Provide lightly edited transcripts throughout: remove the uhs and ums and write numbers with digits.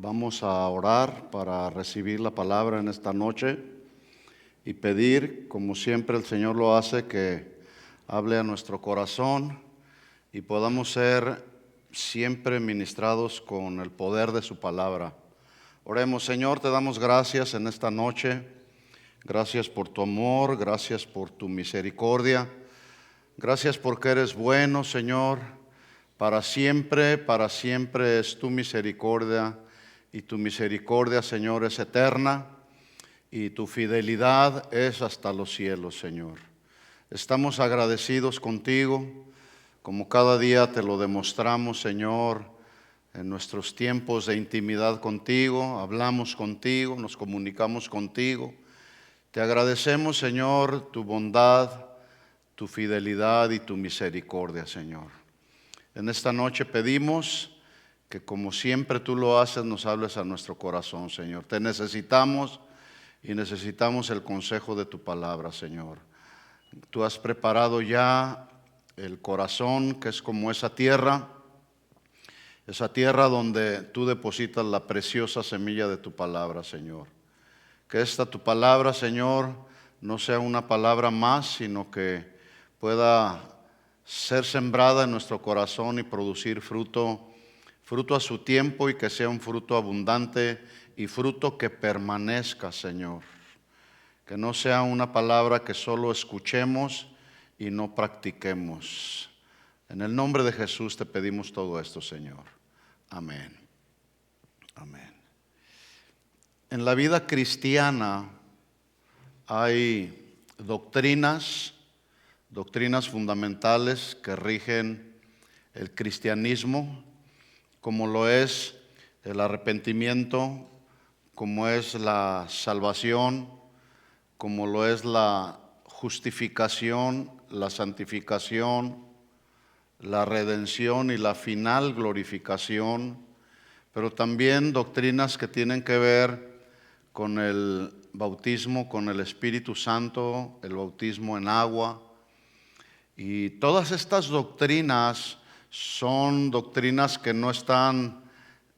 Vamos a orar para recibir la palabra en esta noche y pedir, como siempre el Señor lo hace, que hable a nuestro corazón y podamos ser siempre ministrados con el poder de su palabra. Oremos. Señor, te damos gracias en esta noche. Gracias por tu amor, gracias por tu misericordia. Gracias porque eres bueno, Señor. Para siempre es tu misericordia. Y tu misericordia, Señor, es eterna, y tu fidelidad es hasta los cielos, Señor. Estamos agradecidos contigo, como cada día te lo demostramos, Señor, en nuestros tiempos de intimidad contigo. Hablamos contigo, nos comunicamos contigo. Te agradecemos, Señor, tu bondad, tu fidelidad y tu misericordia, Señor. En esta noche pedimos que, como siempre tú lo haces, nos hables a nuestro corazón, Señor. Te necesitamos y necesitamos el consejo de tu palabra, Señor. Tú has preparado ya el corazón, que es como esa tierra donde tú depositas la preciosa semilla de tu palabra, Señor. Que esta tu palabra, Señor, no sea una palabra más, sino que pueda ser sembrada en nuestro corazón y producir fruto a su tiempo, y que sea un fruto abundante y fruto que permanezca, Señor. Que no sea una palabra que solo escuchemos y no practiquemos. En el nombre de Jesús te pedimos todo esto, Señor. Amén. Amén. En la vida cristiana hay doctrinas fundamentales que rigen el cristianismo, como lo es el arrepentimiento, como es la salvación, como lo es la justificación, la santificación, la redención y la final glorificación, pero también doctrinas que tienen que ver con el bautismo, con el Espíritu Santo, el bautismo en agua. Y todas estas doctrinas son doctrinas que no están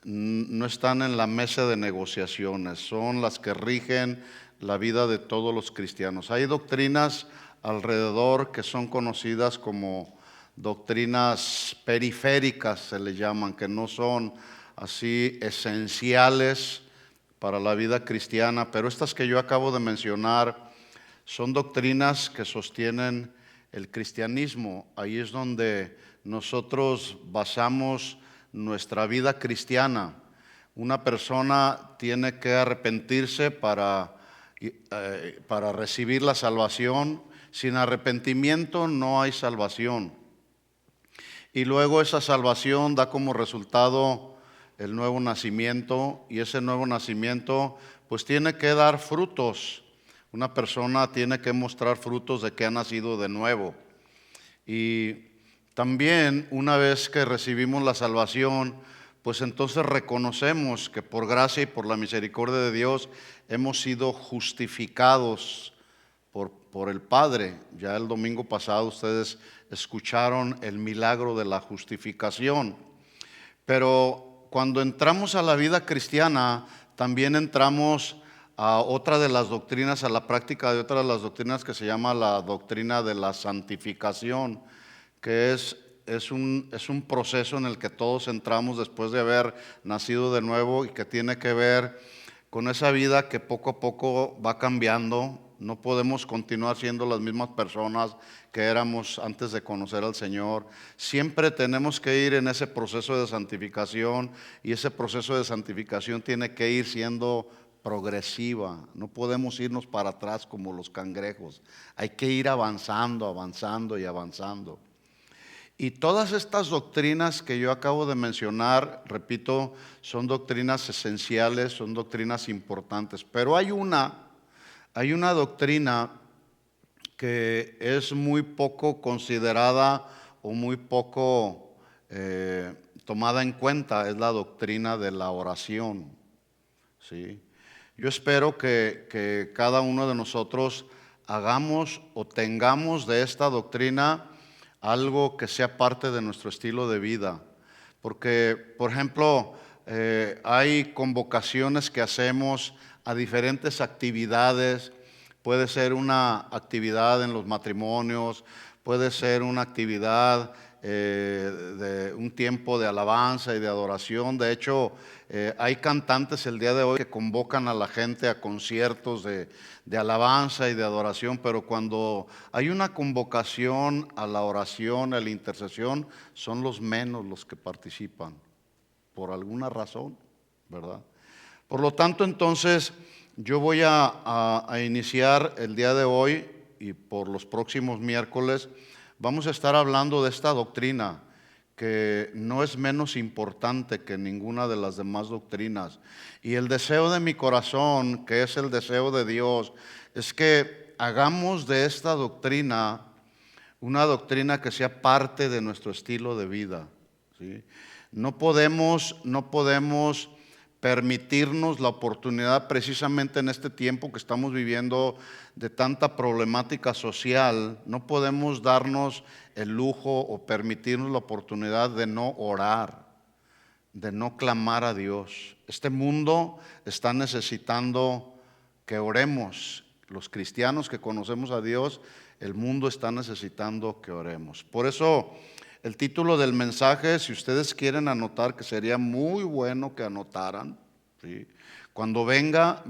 en la mesa de negociaciones, son las que rigen la vida de todos los cristianos. Hay doctrinas alrededor que son conocidas como doctrinas periféricas, se le llaman, que no son así esenciales para la vida cristiana, pero estas que yo acabo de mencionar son doctrinas que sostienen el cristianismo. Ahí es donde nosotros basamos nuestra vida cristiana. Una persona tiene que arrepentirse para recibir la salvación. Sin arrepentimiento no hay salvación. Y luego esa salvación da como resultado el nuevo nacimiento, y ese nuevo nacimiento pues tiene que dar frutos. Una persona tiene que mostrar frutos de que ha nacido de nuevo. Y también, una vez que recibimos la salvación, pues entonces reconocemos que por gracia y por la misericordia de Dios hemos sido justificados por el Padre. Ya el domingo pasado ustedes escucharon el milagro de la justificación. Pero cuando entramos a la vida cristiana, también entramos a otra de las doctrinas, a la práctica de otra de las doctrinas, que se llama la doctrina de la santificación, que es un proceso en el que todos entramos después de haber nacido de nuevo, y que tiene que ver con esa vida que poco a poco va cambiando. No podemos continuar siendo las mismas personas que éramos antes de conocer al Señor. Siempre tenemos que ir en ese proceso de santificación, y ese proceso de santificación tiene que ir siendo progresiva. No podemos irnos para atrás como los cangrejos. Hay que ir avanzando, avanzando y avanzando. Y todas estas doctrinas que yo acabo de mencionar, repito, son doctrinas esenciales, son doctrinas importantes. Pero hay una doctrina que es muy poco considerada o muy poco tomada en cuenta. Es la doctrina de la oración, ¿sí? Yo espero que cada uno de nosotros hagamos o tengamos de esta doctrina algo que sea parte de nuestro estilo de vida. Porque, por ejemplo, hay convocaciones que hacemos a diferentes actividades. Puede ser una actividad en los matrimonios, puede ser una actividad de un tiempo de alabanza y de adoración. De hecho, hay cantantes el día de hoy que convocan a la gente a conciertos de alabanza y de adoración, pero cuando hay una convocación a la oración, a la intercesión, son los menos los que participan, por alguna razón, ¿verdad? Por lo tanto, entonces, yo voy a iniciar el día de hoy y por los próximos miércoles vamos a estar hablando de esta doctrina que no es menos importante que ninguna de las demás doctrinas. Y el deseo de mi corazón, que es el deseo de Dios, es que hagamos de esta doctrina una doctrina que sea parte de nuestro estilo de vida, ¿sí? No podemos permitirnos la oportunidad, precisamente en este tiempo que estamos viviendo de tanta problemática social, no podemos darnos el lujo o permitirnos la oportunidad de no orar, de no clamar a Dios. Este mundo está necesitando que oremos. Los cristianos que conocemos a Dios, el mundo está necesitando que oremos. Por eso el título del mensaje, si ustedes quieren anotar, que sería muy bueno que anotaran, ¿sí? Cuando venga,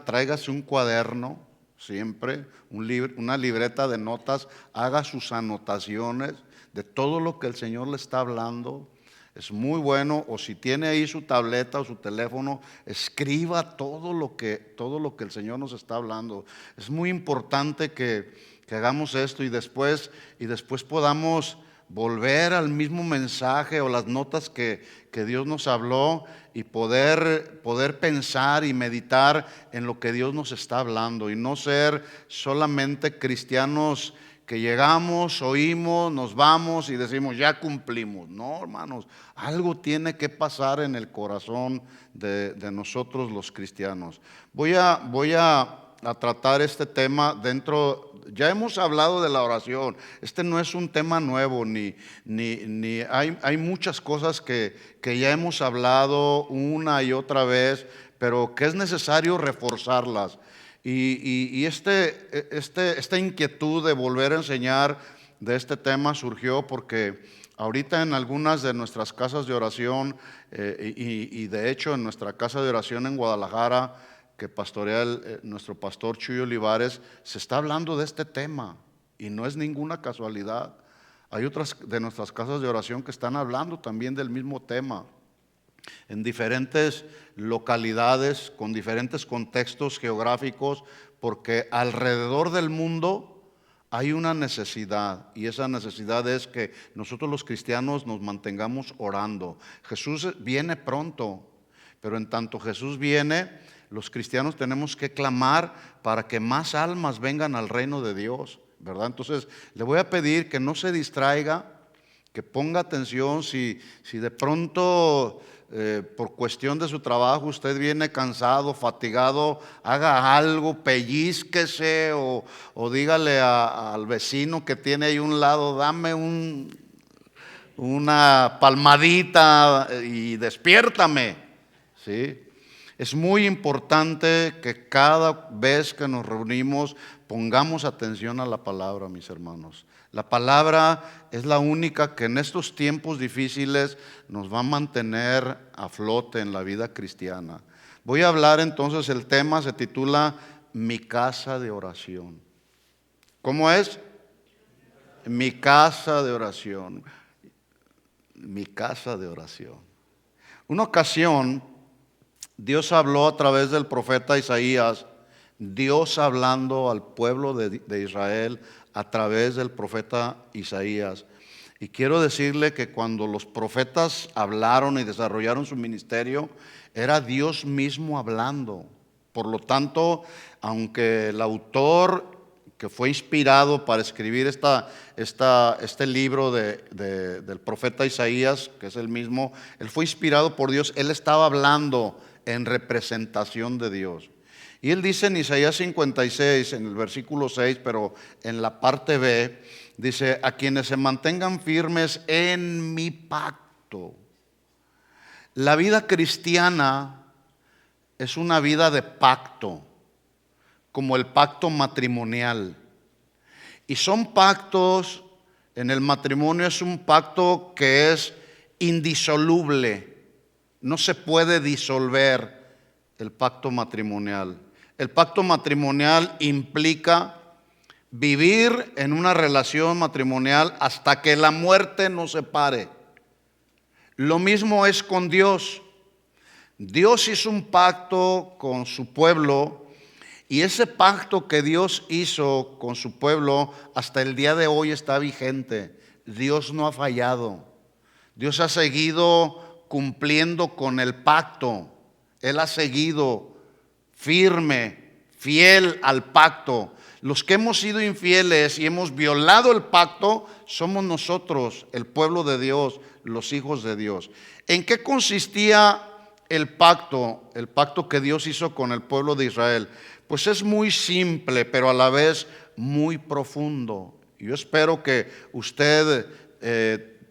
tráigase un cuaderno, siempre, una libreta de notas, haga sus anotaciones de todo lo que el Señor le está hablando. Es muy bueno, o si tiene ahí su tableta o su teléfono, escriba todo lo que el Señor nos está hablando. Es muy importante que hagamos esto y después podamos volver al mismo mensaje o las notas que Dios nos habló y poder pensar y meditar en lo que Dios nos está hablando y no ser solamente cristianos que llegamos, oímos, nos vamos y decimos ya cumplimos. No, hermanos, algo tiene que pasar en el corazón de nosotros los cristianos. Voy a tratar este tema dentro. Ya hemos hablado de la oración. Este no es un tema nuevo, ni hay muchas cosas que ya hemos hablado una y otra vez, pero que es necesario reforzarlas. Y esta inquietud de volver a enseñar de este tema surgió porque ahorita en algunas de nuestras casas de oración, y de hecho en nuestra casa de oración en Guadalajara, que pastorea nuestro pastor Chuy Olivares, se está hablando de este tema y no es ninguna casualidad. Hay otras de nuestras casas de oración que están hablando también del mismo tema, en diferentes localidades, con diferentes contextos geográficos, porque alrededor del mundo hay una necesidad, y esa necesidad es que nosotros los cristianos nos mantengamos orando. Jesús viene pronto, pero en tanto Jesús viene, los cristianos tenemos que clamar para que más almas vengan al reino de Dios, ¿verdad? Entonces le voy a pedir que no se distraiga, que ponga atención. Si de pronto por cuestión de su trabajo usted viene cansado, fatigado, haga algo, pellízquese o dígale al vecino que tiene ahí un lado, dame una palmadita y despiértame, ¿sí? Es muy importante que cada vez que nos reunimos pongamos atención a la palabra, mis hermanos. La palabra es la única que en estos tiempos difíciles nos va a mantener a flote en la vida cristiana. Voy a hablar entonces, el tema se titula Mi casa de oración. ¿Cómo es? Mi casa de oración. Mi casa de oración. Una ocasión, Dios habló a través del profeta Isaías, Dios hablando al pueblo de Israel a través del profeta Isaías. Y quiero decirle que cuando los profetas hablaron y desarrollaron su ministerio, era Dios mismo hablando. Por lo tanto, aunque el autor que fue inspirado para escribir este libro del profeta Isaías, que es el mismo, él fue inspirado por Dios, él estaba hablando en representación de Dios. Y él dice en Isaías 56, en el versículo 6, pero en la parte B, dice: a quienes se mantengan firmes en mi pacto. La vida cristiana es una vida de pacto, como el pacto matrimonial. Y son pactos, en el matrimonio es un pacto que es indisoluble. No se puede disolver el pacto matrimonial. El pacto matrimonial implica vivir en una relación matrimonial hasta que la muerte nos separe. Lo mismo es con Dios. Dios hizo un pacto con su pueblo, y ese pacto que Dios hizo con su pueblo hasta el día de hoy está vigente. Dios no ha fallado. Dios ha seguido cumpliendo con el pacto. Él ha seguido firme, fiel al pacto. Los que hemos sido infieles y hemos violado el pacto somos nosotros, el pueblo de Dios, los hijos de Dios. ¿En qué consistía el pacto que Dios hizo con el pueblo de Israel? Pues es muy simple, pero a la vez muy profundo. Yo espero que usted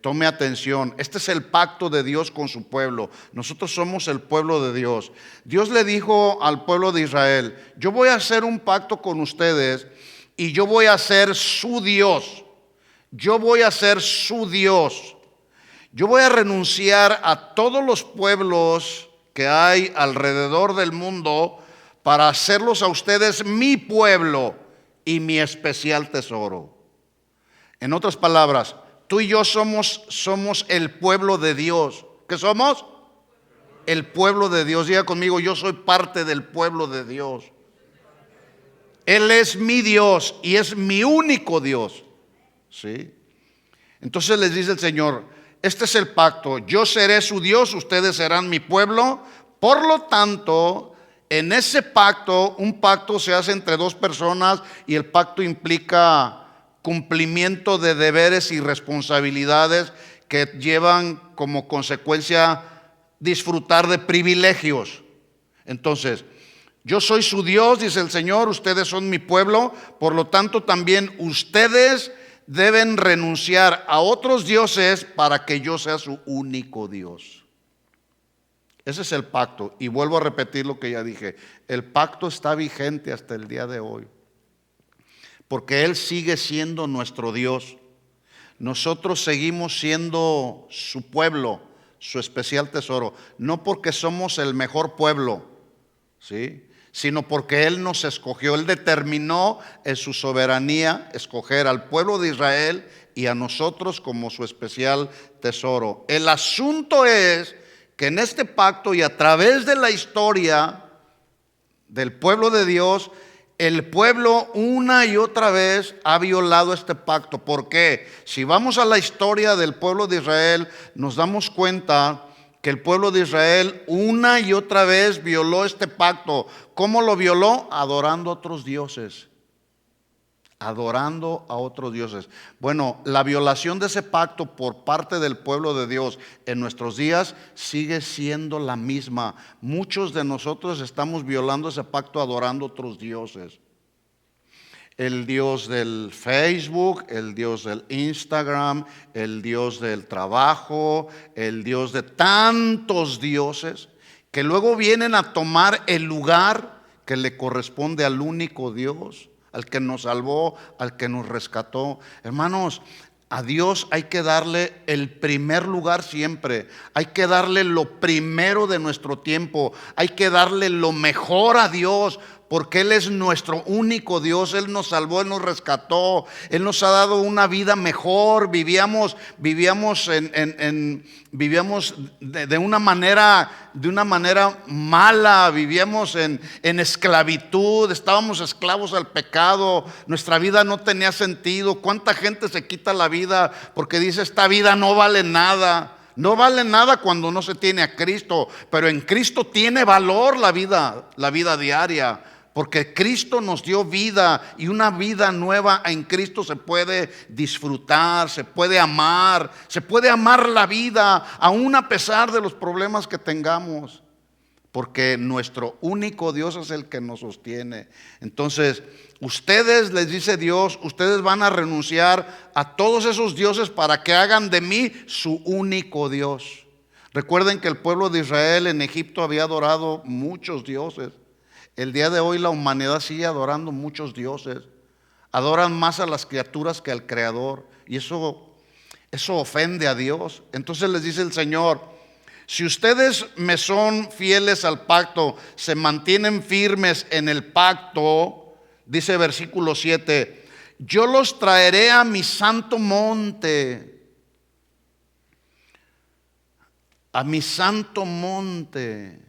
tome atención. Este es el pacto de Dios con su pueblo. Nosotros somos el pueblo de Dios. Dios le dijo al pueblo de Israel: yo voy a hacer un pacto con ustedes y yo voy a ser su Dios. Yo voy a ser su Dios. Yo voy a renunciar a todos los pueblos que hay alrededor del mundo para hacerlos a ustedes mi pueblo y mi especial tesoro. En otras palabras, tú y yo somos el pueblo de Dios. ¿Qué somos? El pueblo de Dios. Diga conmigo: yo soy parte del pueblo de Dios. Él es mi Dios y es mi único Dios. ¿Sí? Entonces les dice el Señor: este es el pacto. Yo seré su Dios, ustedes serán mi pueblo. Por lo tanto, en ese pacto, un pacto se hace entre dos personas, y el pacto implica cumplimiento de deberes y responsabilidades que llevan como consecuencia disfrutar de privilegios. Entonces, yo soy su Dios, dice el Señor, ustedes son mi pueblo, por lo tanto también ustedes deben renunciar a otros dioses para que yo sea su único Dios. Ese es el pacto. Y vuelvo a repetir lo que ya dije: el pacto está vigente hasta el día de hoy, porque Él sigue siendo nuestro Dios. Nosotros seguimos siendo su pueblo, su especial tesoro. No porque somos el mejor pueblo, ¿sí?, sino porque Él nos escogió. Él determinó en su soberanía escoger al pueblo de Israel y a nosotros como su especial tesoro. El asunto es que en este pacto y a través de la historia del pueblo de Dios, el pueblo una y otra vez ha violado este pacto. ¿Por qué? Si vamos a la historia del pueblo de Israel, nos damos cuenta que el pueblo de Israel una y otra vez violó este pacto. ¿Cómo lo violó? Adorando a otros dioses. Adorando a otros dioses. Bueno, la violación de ese pacto por parte del pueblo de Dios en nuestros días sigue siendo la misma. Muchos de nosotros estamos violando ese pacto adorando a otros dioses. El Dios del Facebook, el Dios del Instagram, el Dios del trabajo, el Dios de tantos dioses que luego vienen a tomar el lugar que le corresponde al único Dios, al que nos salvó, al que nos rescató. Hermanos, a Dios hay que darle el primer lugar siempre. Hay que darle lo primero de nuestro tiempo. Hay que darle lo mejor a Dios, porque Él es nuestro único Dios. Él nos salvó, Él nos rescató, Él nos ha dado una vida mejor. Vivíamos de una manera mala, vivíamos en esclavitud, estábamos esclavos al pecado, nuestra vida no tenía sentido. ¿Cuánta gente se quita la vida porque dice: esta vida no vale nada? No vale nada cuando no se tiene a Cristo, pero en Cristo tiene valor la vida diaria. Porque Cristo nos dio vida, y una vida nueva en Cristo se puede disfrutar, se puede amar la vida aún a pesar de los problemas que tengamos. Porque nuestro único Dios es el que nos sostiene. Entonces, ustedes, les dice Dios, ustedes van a renunciar a todos esos dioses para que hagan de mí su único Dios. Recuerden que el pueblo de Israel en Egipto había adorado muchos dioses. El día de hoy la humanidad sigue adorando muchos dioses. Adoran más a las criaturas que al Creador. Y eso ofende a Dios. Entonces les dice el Señor: si ustedes me son fieles al pacto, se mantienen firmes en el pacto, dice versículo 7, yo los traeré a mi santo monte. A mi santo monte.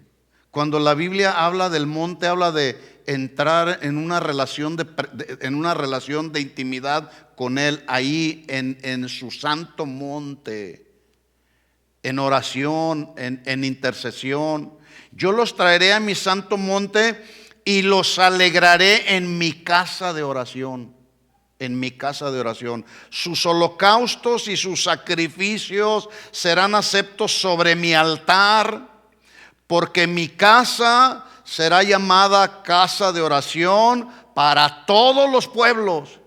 Cuando la Biblia habla del monte, habla de entrar en una relación de intimidad con Él, ahí en su santo monte, en oración, en intercesión. Yo los traeré a mi santo monte y los alegraré en mi casa de oración. En mi casa de oración. Sus holocaustos y sus sacrificios serán aceptos sobre mi altar, porque mi casa será llamada casa de oración para todos los pueblos.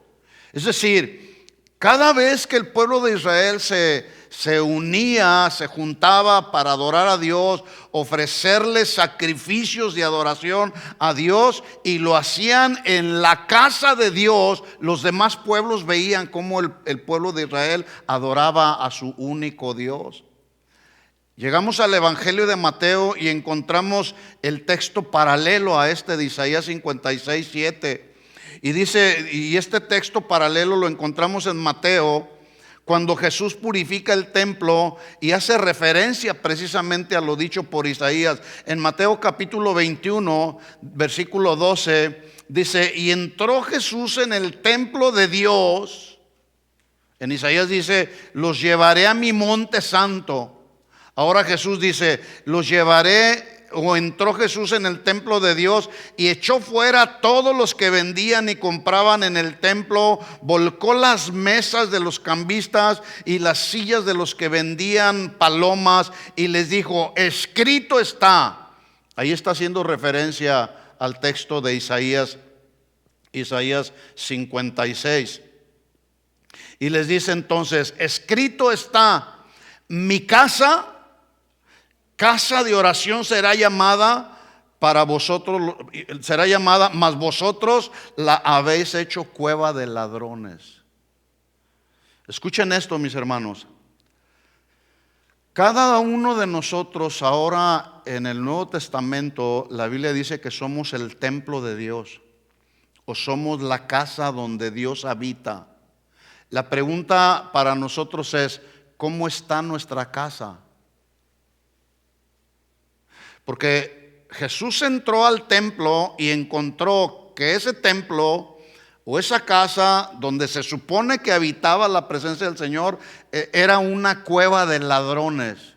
Es decir, cada vez que el pueblo de Israel se unía, se juntaba para adorar a Dios, ofrecerle sacrificios de adoración a Dios, y lo hacían en la casa de Dios, los demás pueblos veían cómo el pueblo de Israel adoraba a su único Dios. Llegamos al Evangelio de Mateo y encontramos el texto paralelo a este de Isaías 56, 7. Y dice, y este texto paralelo lo encontramos en Mateo, cuando Jesús purifica el templo y hace referencia precisamente a lo dicho por Isaías. En Mateo capítulo 21, versículo 12, dice, y entró Jesús en el templo de Dios. En Isaías dice, los llevaré a mi monte santo. Ahora Jesús dice, los llevaré, o entró Jesús en el templo de Dios y echó fuera a todos los que vendían y compraban en el templo, volcó las mesas de los cambistas y las sillas de los que vendían palomas y les dijo, escrito está. Ahí está haciendo referencia al texto de Isaías 56. Y les dice entonces, escrito está, mi casa de oración será llamada para vosotros, será llamada, mas vosotros la habéis hecho cueva de ladrones. Escuchen esto, mis hermanos. Cada uno de nosotros ahora en el Nuevo Testamento, la Biblia dice que somos el templo de Dios, o somos la casa donde Dios habita. La pregunta para nosotros es, ¿cómo está nuestra casa? Porque Jesús entró al templo y encontró que ese templo o esa casa donde se supone que habitaba la presencia del Señor era una cueva de ladrones.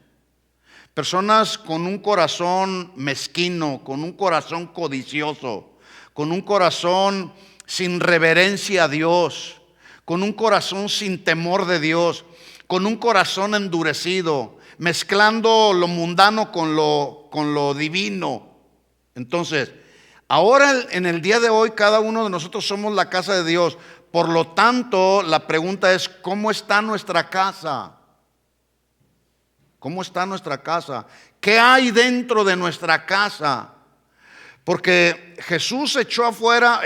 Personas con un corazón mezquino, con un corazón codicioso, con un corazón sin reverencia a Dios, con un corazón sin temor de Dios, con un corazón endurecido, mezclando lo mundano con lo divino. Entonces, ahora en el día de hoy cada uno de nosotros somos la casa de Dios. Por lo tanto, la pregunta es, ¿cómo está nuestra casa? ¿Cómo está nuestra casa? ¿Qué hay dentro de nuestra casa? Porque Jesús echó fuera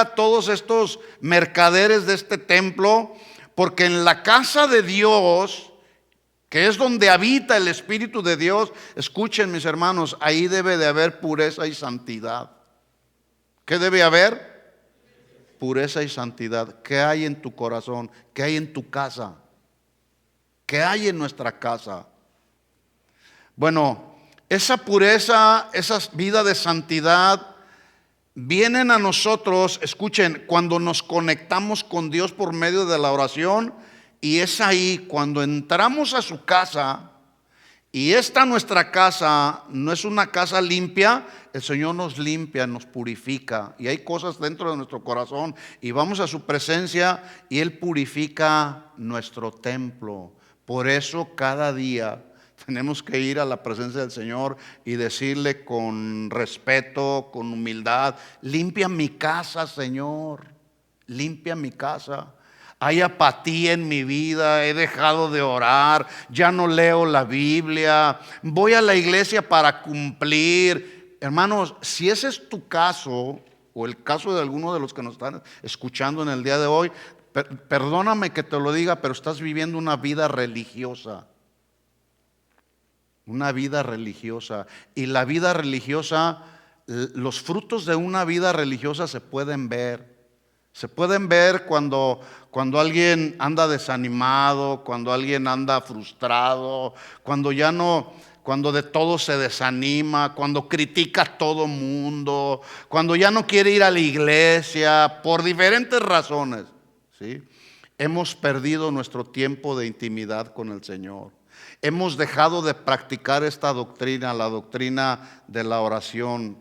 a todos estos mercaderes de este templo, porque en la casa de Dios, que es donde habita el Espíritu de Dios, escuchen mis hermanos, ahí debe de haber pureza y santidad. ¿Qué debe haber? Pureza y santidad. ¿Qué hay en tu corazón? ¿Qué hay en tu casa? ¿Qué hay en nuestra casa? Bueno, esa pureza, esa vida de santidad vienen a nosotros, escuchen, cuando nos conectamos con Dios por medio de la oración. Y es ahí cuando entramos a su casa, y esta nuestra casa no es una casa limpia, el Señor nos limpia, nos purifica. Y hay cosas dentro de nuestro corazón y vamos a su presencia y Él purifica nuestro templo. Por eso cada día tenemos que ir a la presencia del Señor y decirle con respeto, con humildad, limpia mi casa, Señor, limpia mi casa. hay apatía en mi vida, he dejado de orar, ya no leo la Biblia, voy a la iglesia para cumplir. Hermanos, si ese es tu caso, o el caso de alguno de los que nos están escuchando en el día de hoy, perdóname que te lo diga, pero estás viviendo una vida religiosa. Una vida religiosa. Y la vida religiosa, los frutos de una vida religiosa se pueden ver. Se pueden ver cuando alguien anda desanimado, cuando alguien anda frustrado, cuando de todo se desanima, cuando critica a todo mundo, cuando ya no quiere ir a la iglesia, por diferentes razones, ¿sí? Hemos perdido nuestro tiempo de intimidad con el Señor. Hemos dejado de practicar esta doctrina, la doctrina de la oración.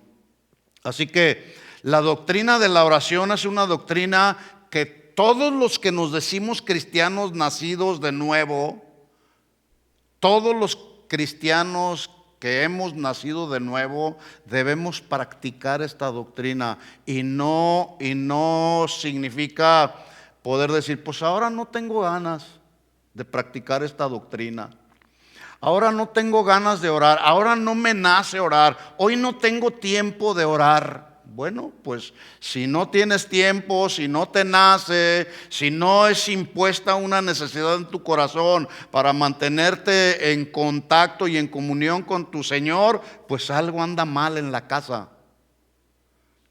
Así que la doctrina de la oración es una doctrina que todos los que nos decimos cristianos nacidos de nuevo, todos los cristianos que hemos nacido de nuevo, debemos practicar esta doctrina. Y no significa poder decir, pues ahora no tengo ganas de practicar esta doctrina. Ahora no tengo ganas de orar, ahora no me nace orar, hoy no tengo tiempo de orar. Bueno, pues si no tienes tiempo, si no te nace, si no es impuesta una necesidad en tu corazón para mantenerte en contacto y en comunión con tu Señor, pues algo anda mal en la casa.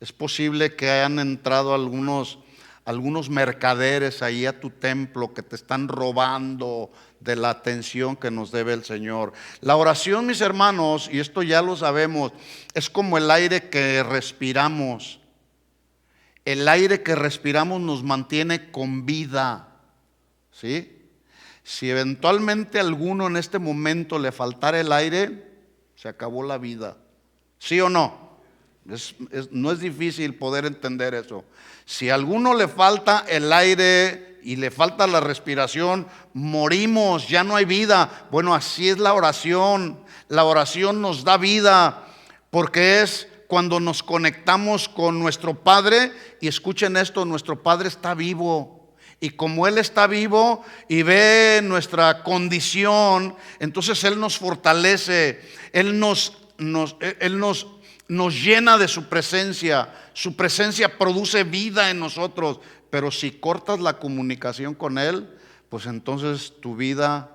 Es posible que hayan entrado algunos mercaderes ahí a tu templo que te están robando de la atención que nos debe el Señor. La oración, mis hermanos, y esto ya lo sabemos, es como el aire que respiramos. El aire que respiramos nos mantiene con vida, ¿sí? Si eventualmente a alguno en este momento le faltara el aire, se acabó la vida. ¿Sí o no? No es difícil poder entender eso. Si a alguno le falta el aire y le falta la respiración, morimos, ya no hay vida. Bueno, así es la oración. La oración nos da vida porque es cuando nos conectamos con nuestro Padre. Y escuchen esto, nuestro Padre está vivo. Y como Él está vivo y ve nuestra condición, entonces Él nos fortalece, Él nos llena de su presencia produce vida en nosotros. Pero si cortas la comunicación con Él, pues entonces tu vida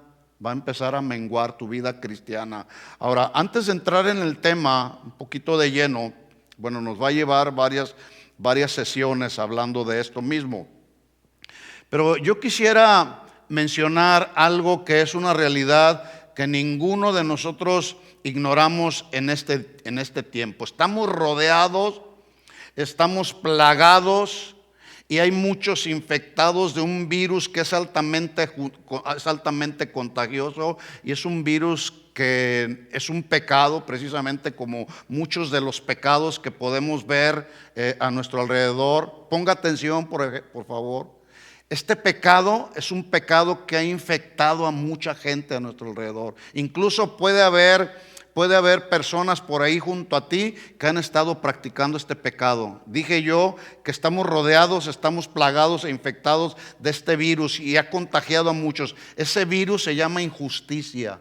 va a empezar a menguar, tu vida cristiana. Ahora, antes de entrar en el tema un poquito de lleno, bueno, nos va a llevar varias sesiones hablando de esto mismo. Pero yo quisiera mencionar algo que es una realidad que ninguno de nosotros ignoramos en este tiempo. Estamos rodeados, estamos plagados y hay muchos infectados de un virus que es altamente contagioso, y es un virus que es un pecado, precisamente como muchos de los pecados que podemos ver a nuestro alrededor. Ponga atención, por favor. Este pecado es un pecado que ha infectado a mucha gente a nuestro alrededor. Incluso puede haber personas por ahí junto a ti que han estado practicando este pecado. Dije yo que estamos rodeados, estamos plagados e infectados de este virus y ha contagiado a muchos. Ese virus se llama injusticia.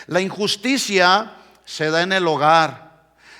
La injusticia se da en el hogar.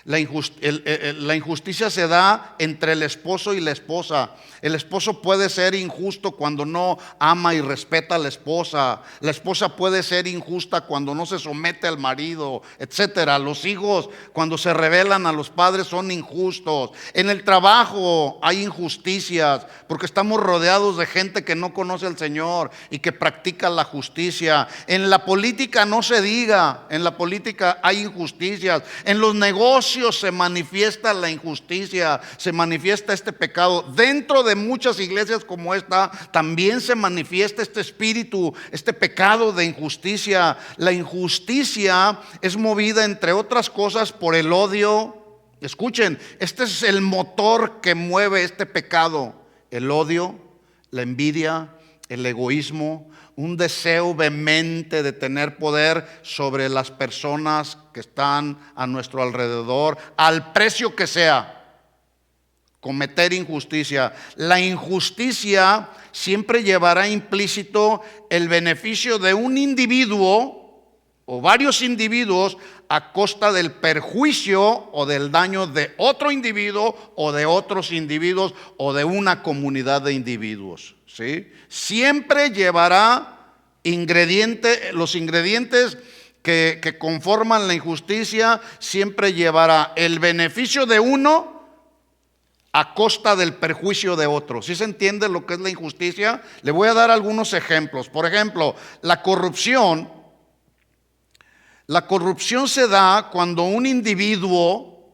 La injusticia se da entre el esposo y la esposa. El esposo puede ser injusto cuando no ama y respeta a la esposa. La esposa puede ser injusta cuando no se somete al marido, etcétera. Los hijos, cuando se rebelan a los padres, son injustos. En el trabajo hay injusticias porque estamos rodeados de gente que no conoce al Señor y que practica la justicia. En la política no se diga. En la política hay injusticias. En los negocios se manifiesta la injusticia, se manifiesta este pecado. Dentro de muchas iglesias como esta también se manifiesta este espíritu, este pecado de injusticia. La injusticia es movida, entre otras cosas, por el odio. Escuchen, este es el motor que mueve este pecado: el odio, la envidia, el egoísmo, un deseo vehemente de tener poder sobre las personas que están a nuestro alrededor, al precio que sea. cometer injusticia. La injusticia siempre llevará implícito el beneficio de un individuo o varios individuos a costa del perjuicio o del daño de otro individuo o de otros individuos o de una comunidad de individuos, ¿sí? Siempre llevará los ingredientes que conforman la injusticia, siempre llevará el beneficio de uno a costa del perjuicio de otro. ¿Sí se entiende lo que es la injusticia? Le voy a dar algunos ejemplos. Por ejemplo, la corrupción. La corrupción se da cuando un individuo,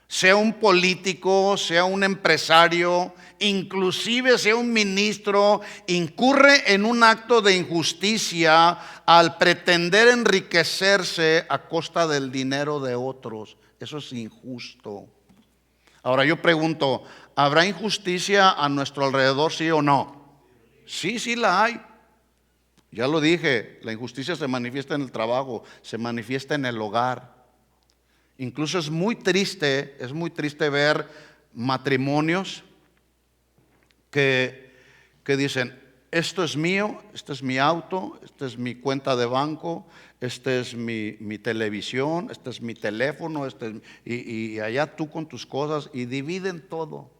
sea un político, sea un empresario, inclusive sea un ministro, incurre en un acto de injusticia al pretender enriquecerse a costa del dinero de otros. Eso es injusto. Ahora yo pregunto, ¿habrá injusticia a nuestro alrededor, sí o no? Sí, sí la hay. Ya lo dije, la injusticia se manifiesta en el trabajo, se manifiesta en el hogar. Incluso es muy triste ver matrimonios que dicen, esto es mío, este es mi auto, esta es mi cuenta de banco, este es mi televisión, este es mi teléfono, y allá tú con tus cosas, y dividen todo,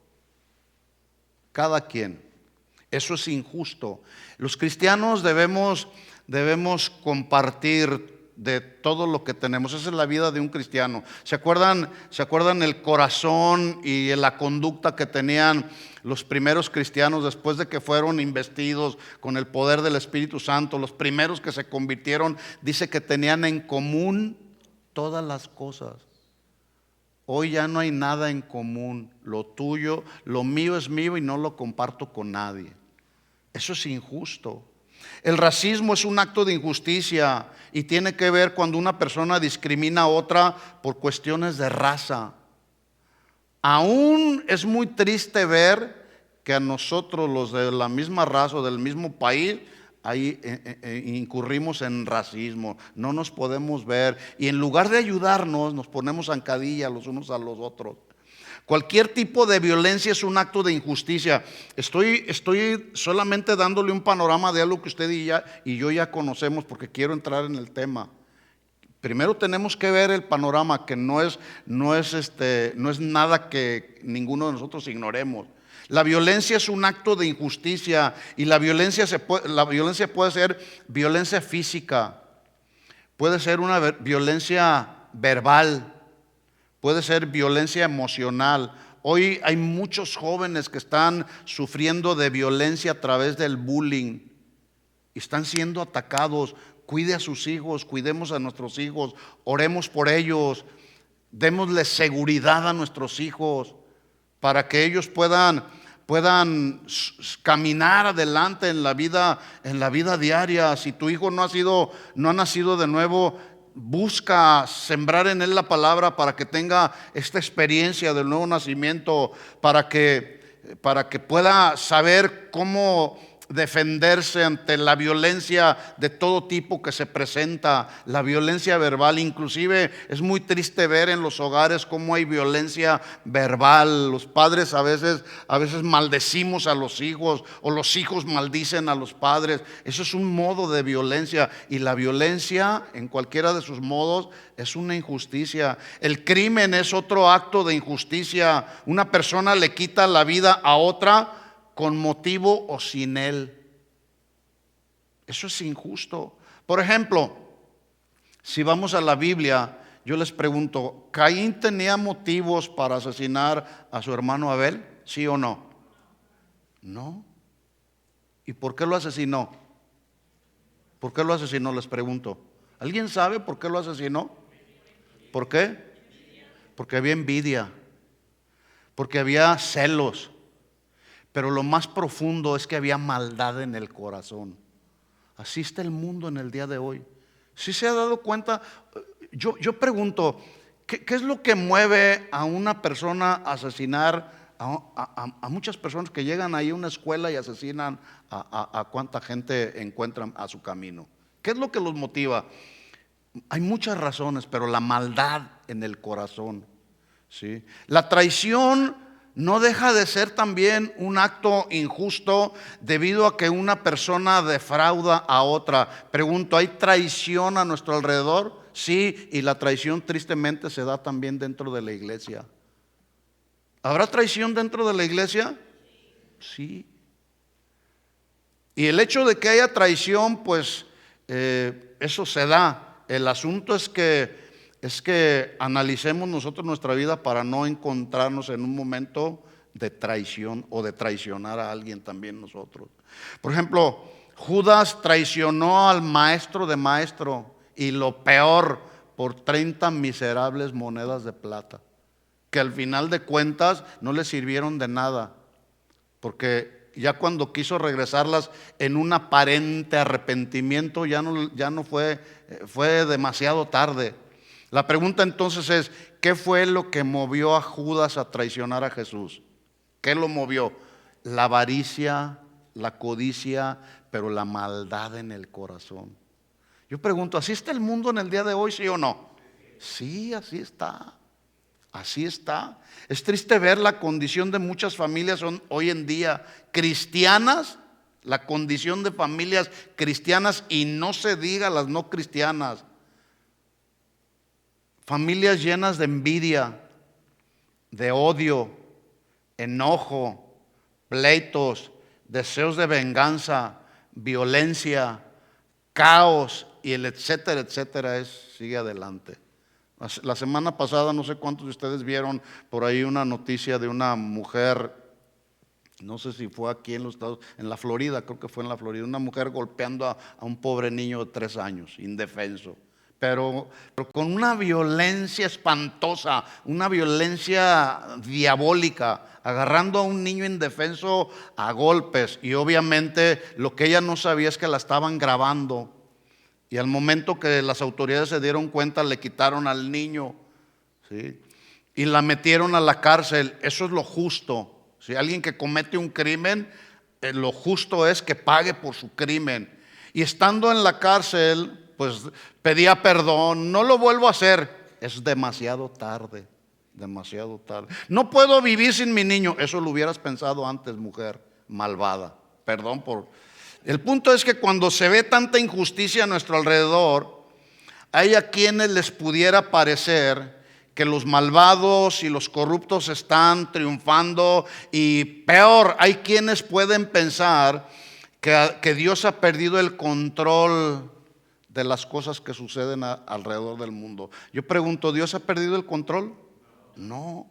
cada quien. Eso es injusto. Los cristianos debemos compartir de todo lo que tenemos. Esa es la vida de un cristiano. ¿Se acuerdan el corazón y la conducta que tenían los primeros cristianos después de que fueron investidos con el poder del Espíritu Santo? Los primeros que se convirtieron, dice que tenían en común todas las cosas. Hoy ya no hay nada en común. Lo tuyo, lo mío es mío y no lo comparto con nadie. Eso es injusto. El racismo es un acto de injusticia y tiene que ver cuando una persona discrimina a otra por cuestiones de raza. Aún es muy triste ver que a nosotros, los de la misma raza o del mismo país, ahí incurrimos en racismo. No nos podemos ver y en lugar de ayudarnos nos ponemos zancadilla los unos a los otros. Cualquier tipo de violencia es un acto de injusticia. Estoy solamente dándole un panorama de algo que usted y yo ya conocemos, porque quiero entrar en el tema. Primero tenemos que ver el panorama, que no es nada que ninguno de nosotros ignoremos. La violencia es un acto de injusticia y la violencia puede ser violencia física, puede ser una violencia verbal, puede ser violencia emocional. Hoy hay muchos jóvenes que están sufriendo de violencia a través del bullying y están siendo atacados. Cuide a sus hijos, cuidemos a nuestros hijos, oremos por ellos, démosles seguridad a nuestros hijos para que ellos puedan caminar adelante en la vida diaria. Si tu hijo no ha nacido de nuevo, busca sembrar en él la palabra para que tenga esta experiencia del nuevo nacimiento, para que pueda saber cómo defenderse ante la violencia de todo tipo que se presenta, la violencia verbal. Inclusive es muy triste ver en los hogares cómo hay violencia verbal. Los padres a veces maldecimos a los hijos, o los hijos maldicen a los padres. Eso es un modo de violencia, y la violencia en cualquiera de sus modos es una injusticia. El crimen es otro acto de injusticia. Una persona le quita la vida a otra con motivo o sin él. Eso es injusto. Por ejemplo, si vamos a la Biblia, yo les pregunto, ¿Caín tenía motivos para asesinar a su hermano Abel? ¿Sí o no? No. ¿Y por qué lo asesinó? ¿Por qué lo asesinó? Les pregunto. ¿Alguien sabe por qué lo asesinó? ¿Por qué? Porque había envidia, porque había celos. Pero lo más profundo es que había maldad en el corazón. Así está el mundo en el día de hoy. ¿Sí se ha dado cuenta? Yo pregunto, ¿qué es lo que mueve a una persona a asesinar a muchas personas que llegan ahí a una escuela y asesinan a cuánta gente encuentran a su camino? ¿Qué es lo que los motiva? Hay muchas razones, pero la maldad en el corazón, ¿sí? La traición no deja de ser también un acto injusto debido a que una persona defrauda a otra. Pregunto, ¿hay traición a nuestro alrededor? Sí, y la traición tristemente se da también dentro de la iglesia. ¿Habrá traición dentro de la iglesia? Sí. Y el hecho de que haya traición, pues eso se da. El asunto es que analicemos nosotros nuestra vida para no encontrarnos en un momento de traición o de traicionar a alguien también nosotros. Por ejemplo, Judas traicionó al maestro de maestro, y lo peor, por 30 miserables monedas de plata, que al final de cuentas no le sirvieron de nada, porque ya cuando quiso regresarlas en un aparente arrepentimiento, ya no fue demasiado tarde. La pregunta entonces es, ¿qué fue lo que movió a Judas a traicionar a Jesús? ¿Qué lo movió? La avaricia, la codicia, pero la maldad en el corazón. Yo pregunto, ¿así está el mundo en el día de hoy, sí o no? Sí, así está. Así está. Es triste ver la condición de muchas familias hoy en día cristianas, la condición de familias cristianas, y no se diga las no cristianas. Familias llenas de envidia, de odio, enojo, pleitos, deseos de venganza, violencia, caos, y el etcétera, etcétera, sigue adelante. La semana pasada, no sé cuántos de ustedes vieron por ahí una noticia de una mujer, no sé si fue aquí en los Estados, en la Florida, creo que fue en la Florida, una mujer golpeando a un pobre niño de 3 años, indefenso, pero con una violencia espantosa, una violencia diabólica, agarrando a un niño indefenso a golpes, y obviamente lo que ella no sabía es que la estaban grabando. Y al momento que las autoridades se dieron cuenta, le quitaron al niño, ¿sí? Y la metieron a la cárcel. Eso es lo justo. Si alguien que comete un crimen, lo justo es que pague por su crimen. Y estando en la cárcel, pues pedía perdón. No lo vuelvo a hacer. Es demasiado tarde. Demasiado tarde. No puedo vivir sin mi niño. Eso lo hubieras pensado antes, mujer malvada. Perdón por... El punto es que cuando se ve tanta injusticia a nuestro alrededor, hay a quienes les pudiera parecer que los malvados y los corruptos están triunfando, y peor, hay quienes pueden pensar que Dios ha perdido el control de las cosas que suceden alrededor del mundo. Yo pregunto, ¿Dios ha perdido el control? No.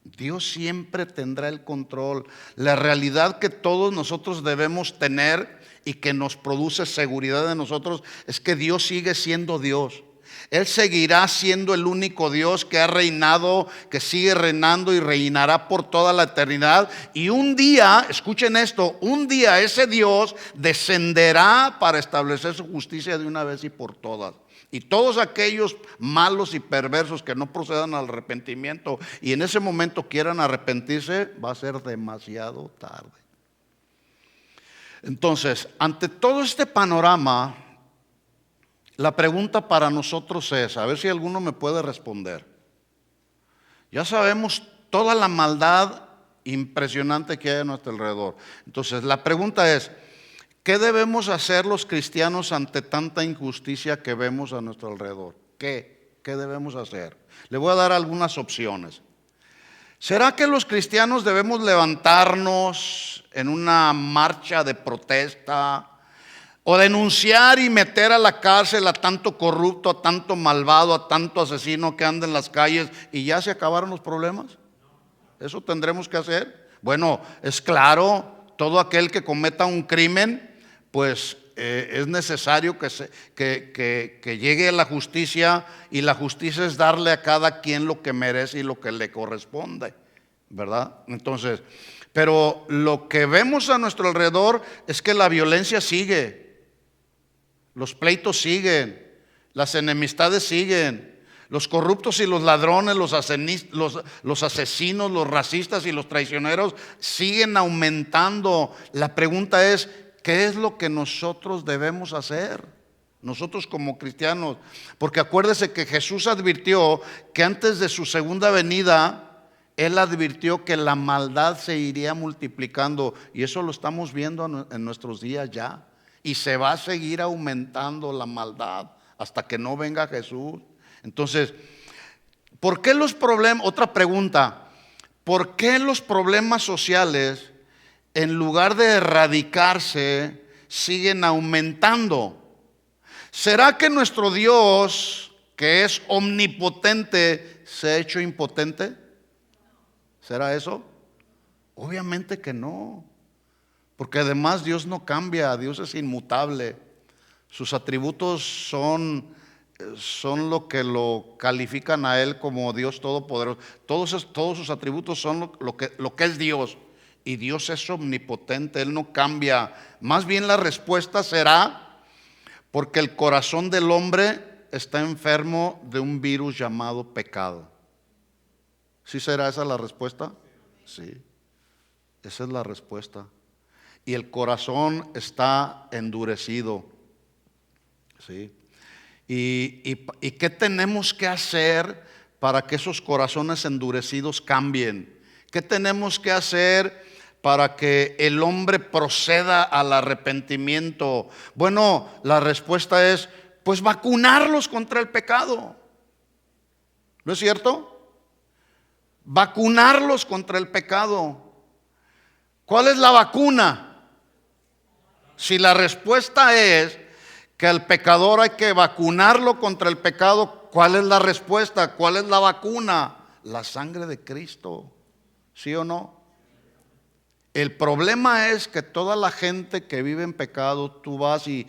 Dios siempre tendrá el control. La realidad que todos nosotros debemos tener y que nos produce seguridad en nosotros es que Dios sigue siendo Dios. Él seguirá siendo el único Dios que ha reinado, que sigue reinando y reinará por toda la eternidad. Y un día, escuchen esto, un día ese Dios descenderá para establecer su justicia de una vez y por todas. Y todos aquellos malos y perversos que no procedan al arrepentimiento y en ese momento quieran arrepentirse, va a ser demasiado tarde. Entonces, ante todo este panorama, la pregunta para nosotros es, a ver si alguno me puede responder. Ya sabemos toda la maldad impresionante que hay a nuestro alrededor. Entonces, la pregunta es, ¿qué debemos hacer los cristianos ante tanta injusticia que vemos a nuestro alrededor? ¿Qué debemos hacer? Le voy a dar algunas opciones. ¿Será que los cristianos debemos levantarnos en una marcha de protesta o denunciar y meter a la cárcel a tanto corrupto, a tanto malvado, a tanto asesino que anda en las calles y ya se acabaron los problemas? ¿Eso tendremos que hacer? Bueno, es claro, todo aquel que cometa un crimen, pues es necesario que llegue a la justicia, y la justicia es darle a cada quien lo que merece y lo que le corresponde, ¿verdad? Entonces, pero lo que vemos a nuestro alrededor es que la violencia sigue, los pleitos siguen, las enemistades siguen, los corruptos y los ladrones, los asesinos, los racistas y los traicioneros siguen aumentando. La pregunta es, ¿qué es lo que nosotros debemos hacer? Nosotros como cristianos. Porque acuérdese que Jesús advirtió que antes de su segunda venida, Él advirtió que la maldad se iría multiplicando, y eso lo estamos viendo en nuestros días ya. Y se va a seguir aumentando la maldad hasta que no venga Jesús. Entonces, ¿por qué los problemas? Otra pregunta, ¿por qué los problemas sociales, en lugar de erradicarse, siguen aumentando? ¿Será que nuestro Dios, que es omnipotente, se ha hecho impotente? ¿Será eso? Obviamente que no, porque además Dios no cambia, Dios es inmutable. Sus atributos son lo que lo califican a Él como Dios todopoderoso. Todos sus atributos son lo que es Dios. Y Dios es omnipotente, Él no cambia. Más bien la respuesta será porque el corazón del hombre está enfermo de un virus llamado pecado. ¿Sí será esa la respuesta? Sí, esa es la respuesta. Y el corazón está endurecido. ¿Sí? ¿Y qué tenemos que hacer para que esos corazones endurecidos cambien? ¿Qué tenemos que hacer para que el hombre proceda al arrepentimiento? Bueno, la respuesta es, pues vacunarlos contra el pecado. ¿No es cierto? Vacunarlos contra el pecado. ¿Cuál es la vacuna? Si la respuesta es que al pecador hay que vacunarlo contra el pecado, ¿cuál es la respuesta? ¿Cuál es la vacuna? La sangre de Cristo. ¿Sí o no? El problema es que toda la gente que vive en pecado, tú vas y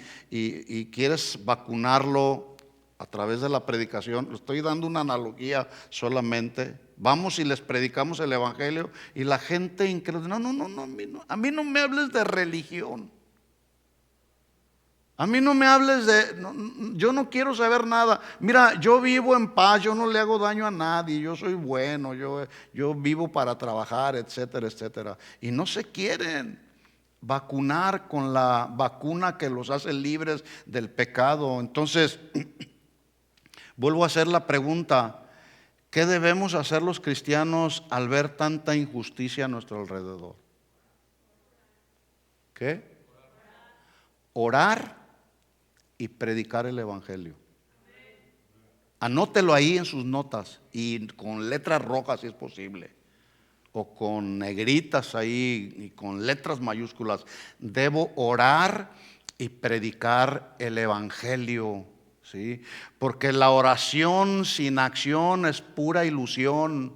quieres vacunarlo a través de la predicación. Estoy dando una analogía solamente. Vamos y les predicamos el evangelio y la gente incrédula, no, a mí no me hables de religión. A mí no me hables yo no quiero saber nada. Mira, yo vivo en paz, yo no le hago daño a nadie, yo soy bueno, yo vivo para trabajar, etcétera, etcétera. Y no se quieren vacunar con la vacuna que los hace libres del pecado. Entonces, vuelvo a hacer la pregunta, ¿qué debemos hacer los cristianos al ver tanta injusticia a nuestro alrededor? ¿Qué? Orar y predicar el evangelio. Anótelo ahí en sus notas y con letras rojas si es posible, o con negritas ahí y con letras mayúsculas. Debo orar y predicar el evangelio, ¿sí? Porque la oración sin acción es pura ilusión.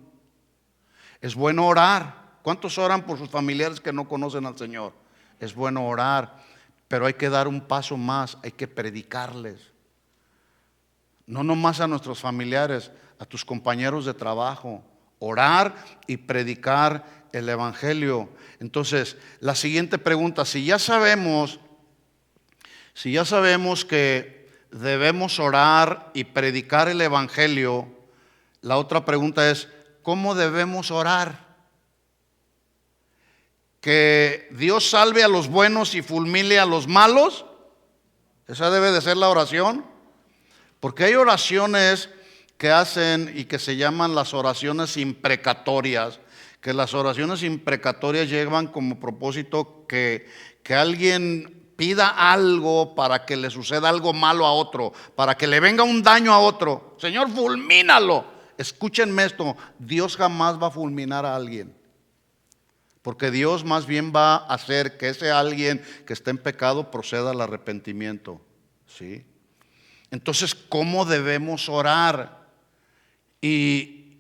Es bueno orar. ¿Cuántos oran por sus familiares que no conocen al Señor? Es bueno orar. Pero hay que dar un paso más, hay que predicarles. No nomás a nuestros familiares, a tus compañeros de trabajo. Orar y predicar el evangelio. Entonces, la siguiente pregunta, si ya sabemos que debemos orar y predicar el evangelio, la otra pregunta es, ¿cómo debemos orar? Que Dios salve a los buenos y fulmine a los malos. Esa debe de ser la oración. Porque hay oraciones que hacen y que se llaman las oraciones imprecatorias. Que las oraciones imprecatorias llevan como propósito que alguien pida algo para que le suceda algo malo a otro, para que le venga un daño a otro. Señor, fulmínalo. Escúchenme esto, Dios jamás va a fulminar a alguien. Porque Dios más bien va a hacer que ese alguien que está en pecado proceda al arrepentimiento. ¿Sí? Entonces, ¿cómo debemos orar? Y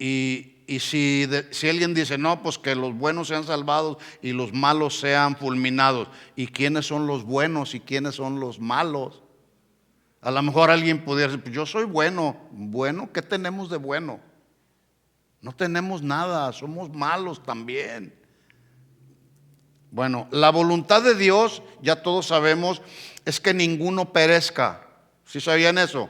si alguien dice, no, pues que los buenos sean salvados y los malos sean fulminados. ¿Y quiénes son los buenos y quiénes son los malos? A lo mejor alguien pudiera decir, pues yo soy bueno. Bueno, ¿qué tenemos de bueno? No tenemos nada, somos malos también. Bueno, la voluntad de Dios, ya todos sabemos, es que ninguno perezca. ¿Sí sabían eso?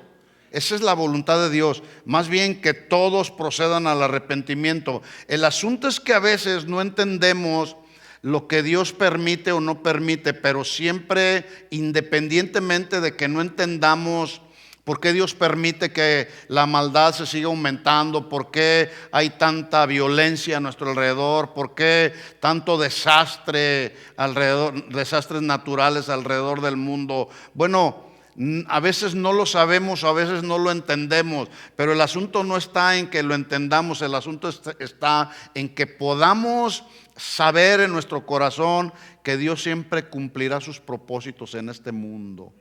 Esa es la voluntad de Dios. Más bien que todos procedan al arrepentimiento. El asunto es que a veces no entendemos lo que Dios permite o no permite, pero siempre, independientemente de que no entendamos ¿Por qué Dios permite que la maldad se siga aumentando? ¿Por qué hay tanta violencia a nuestro alrededor? ¿Por qué tanto desastre alrededor, desastres naturales alrededor del mundo? Bueno, a veces no lo sabemos, a veces no lo entendemos, pero el asunto no está en que lo entendamos, el asunto está en que podamos saber en nuestro corazón que Dios siempre cumplirá sus propósitos en este mundo.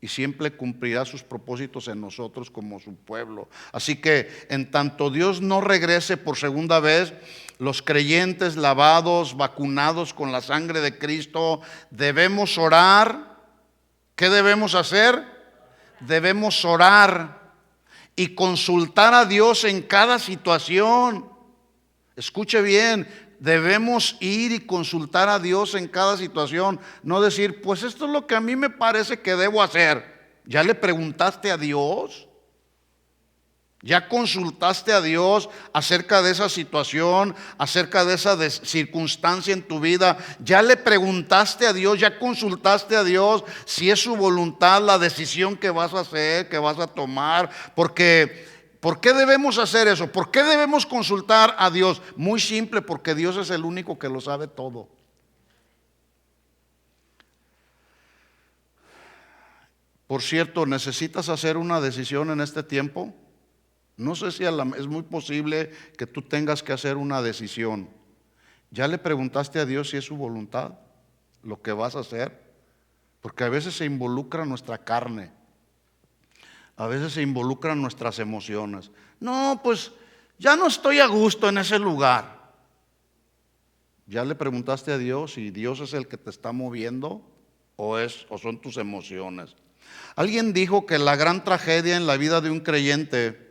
Y siempre cumplirá sus propósitos en nosotros como su pueblo. Así que en tanto Dios no regrese por segunda vez, los creyentes lavados, vacunados con la sangre de Cristo, debemos orar. ¿Qué debemos hacer? Debemos orar y consultar a Dios en cada situación. Escuche bien. Debemos ir y consultar a Dios en cada situación. No decir, pues esto es lo que a mí me parece que debo hacer. ¿Ya le preguntaste a Dios? ¿Ya consultaste a Dios acerca de esa situación, acerca de esa circunstancia en tu vida? ¿Ya le preguntaste a Dios, ya consultaste a Dios si es su voluntad la decisión que vas a hacer, que vas a tomar? Porque ¿por qué debemos hacer eso? ¿Por qué debemos consultar a Dios? Muy simple, porque Dios es el único que lo sabe todo. Por cierto, ¿necesitas hacer una decisión en este tiempo? No sé si es muy posible que tú tengas que hacer una decisión. ¿Ya le preguntaste a Dios si es su voluntad lo que vas a hacer? Porque a veces se involucra nuestra carne. A veces se involucran nuestras emociones. No, pues ya no estoy a gusto en ese lugar. ¿Ya le preguntaste a Dios si Dios es el que te está moviendo o son tus emociones? Alguien dijo que la gran tragedia en la vida de un creyente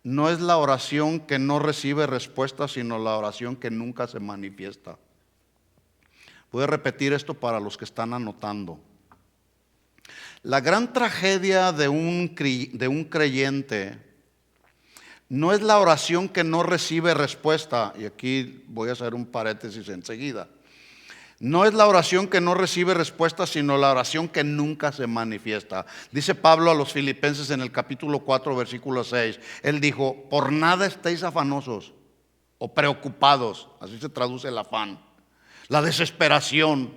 no es la oración que no recibe respuesta, sino la oración que nunca se manifiesta. Voy a repetir esto para los que están anotando. La gran tragedia de un creyente no es la oración que no recibe respuesta, y aquí voy a hacer un paréntesis enseguida. No es la oración que no recibe respuesta, sino la oración que nunca se manifiesta. Dice Pablo a los Filipenses en el capítulo 4, versículo 6. Él dijo, por nada estéis afanosos o preocupados. Así se traduce el afán. La desesperación.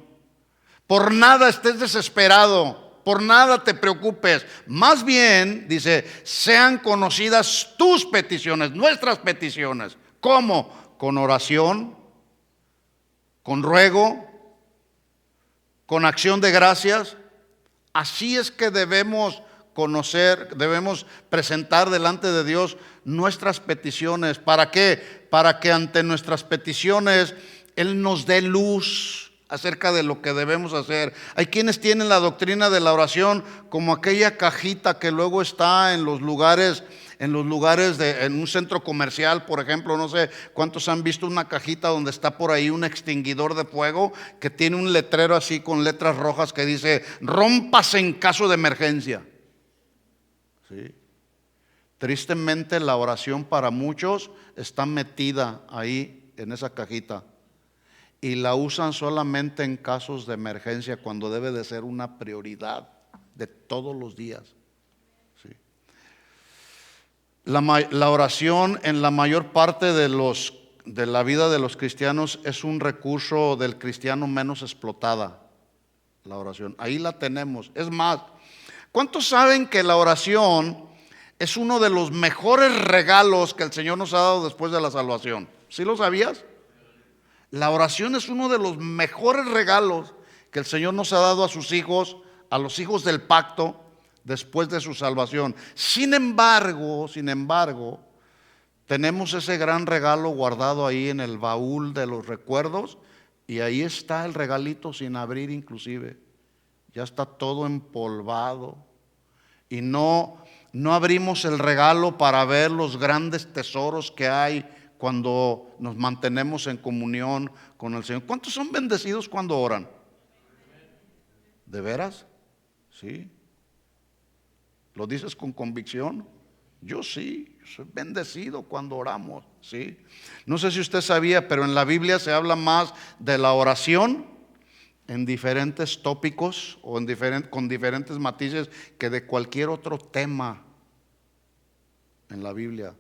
Por nada estés desesperado. Por nada te preocupes. Más bien, dice, sean conocidas tus peticiones, nuestras peticiones. ¿Cómo? Con oración, con ruego, con acción de gracias. Así es que debemos conocer, debemos presentar delante de Dios nuestras peticiones. ¿Para qué? Para que ante nuestras peticiones Él nos dé luz acerca de lo que debemos hacer. Hay quienes tienen la doctrina de la oración como aquella cajita que luego está en los lugares en un centro comercial, por ejemplo. No sé cuántos han visto una cajita donde está por ahí un extinguidor de fuego que tiene un letrero así con letras rojas que dice, rómpase en caso de emergencia. ¿Sí? Tristemente la oración para muchos está metida ahí en esa cajita y la usan solamente en casos de emergencia, cuando debe de ser una prioridad de todos los días. ¿Sí? La oración en la mayor parte de la vida de los cristianos es un recurso del cristiano menos explotada. La oración, ahí la tenemos. Es más, ¿cuántos saben que la oración es uno de los mejores regalos que el Señor nos ha dado después de la salvación? ¿Sí lo sabías? La oración es uno de los mejores regalos que el Señor nos ha dado a sus hijos, a los hijos del pacto, después de su salvación. Sin embargo, tenemos ese gran regalo guardado ahí en el baúl de los recuerdos, y ahí está el regalito sin abrir inclusive. Ya está todo empolvado y no abrimos el regalo para ver los grandes tesoros que hay cuando nos mantenemos en comunión con el Señor. ¿Cuántos son bendecidos cuando oran? ¿De veras? ¿Sí? ¿Lo dices con convicción? Yo sí, soy bendecido cuando oramos, ¿sí? No sé si usted sabía, pero en la Biblia se habla más de la oración en diferentes tópicos o con diferentes matices que de cualquier otro tema en la Biblia.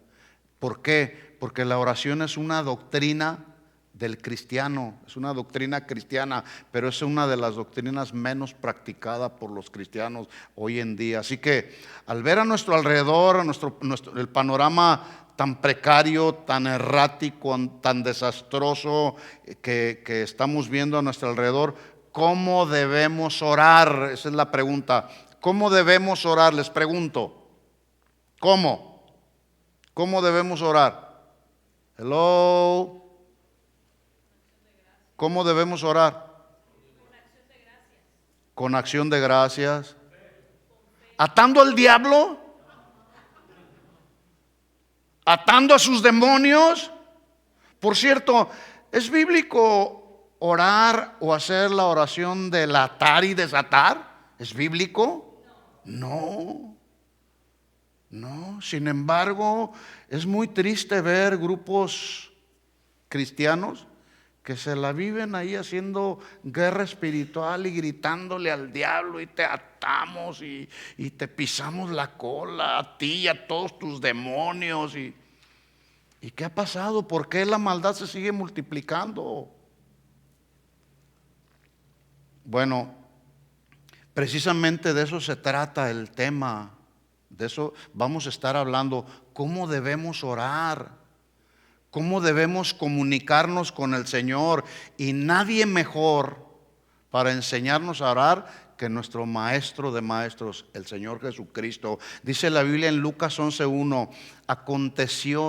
¿Por qué? Porque la oración es una doctrina del cristiano, es una doctrina cristiana, pero es una de las doctrinas menos practicada por los cristianos hoy en día. Así que al ver a nuestro alrededor, el panorama tan precario, tan errático, tan desastroso que estamos viendo a nuestro alrededor, ¿cómo debemos orar? Esa es la pregunta. ¿Cómo debemos orar? Les pregunto. ¿Cómo? ¿Cómo debemos orar? Hello. ¿Cómo debemos orar? Con acción de gracias. ¿Atando al diablo? ¿Atando a sus demonios? Por cierto, ¿es bíblico orar o hacer la oración del atar y desatar? ¿Es bíblico? No. No, sin embargo, es muy triste ver grupos cristianos que se la viven ahí haciendo guerra espiritual y gritándole al diablo, y te atamos y te pisamos la cola a ti y a todos tus demonios. ¿Y qué ha pasado? ¿Por qué la maldad se sigue multiplicando? Bueno, precisamente de eso se trata el tema. De eso vamos a estar hablando. ¿Cómo debemos orar? ¿Cómo debemos comunicarnos con el Señor? Y nadie mejor para enseñarnos a orar que nuestro maestro de maestros, el Señor Jesucristo. Dice la Biblia en Lucas 11:1,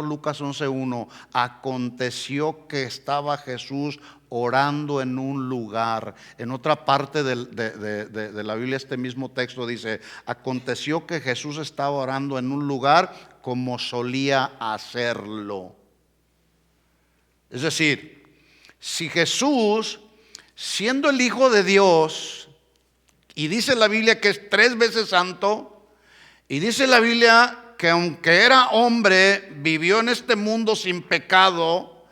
Lucas 11:1, aconteció que estaba Jesús orando en un lugar. En otra parte de la Biblia, este mismo texto dice, aconteció que Jesús estaba orando en un lugar como solía hacerlo. Es decir, si Jesús, siendo el Hijo de Dios, y dice la Biblia que es 3 veces santo, y dice la Biblia que aunque era hombre, vivió en este mundo sin pecado,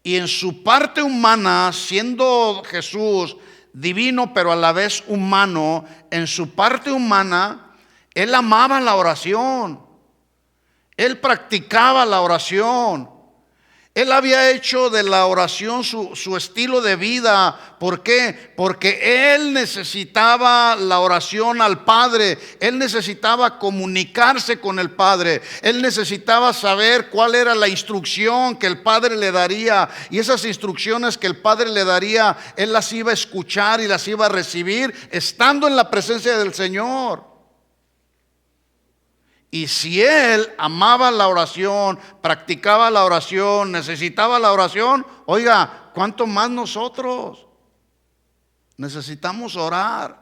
y en su parte humana, siendo Jesús divino pero a la vez humano, en su parte humana, Él amaba la oración, Él practicaba la oración. Él había hecho de la oración su estilo de vida. ¿Por qué? Porque Él necesitaba la oración al Padre. Él necesitaba comunicarse con el Padre. Él necesitaba saber cuál era la instrucción que el Padre le daría. Y esas instrucciones que el Padre le daría, Él las iba a escuchar y las iba a recibir estando en la presencia del Señor. Y si Él amaba la oración, practicaba la oración, necesitaba la oración, oiga, ¿cuánto más nosotros? Necesitamos orar.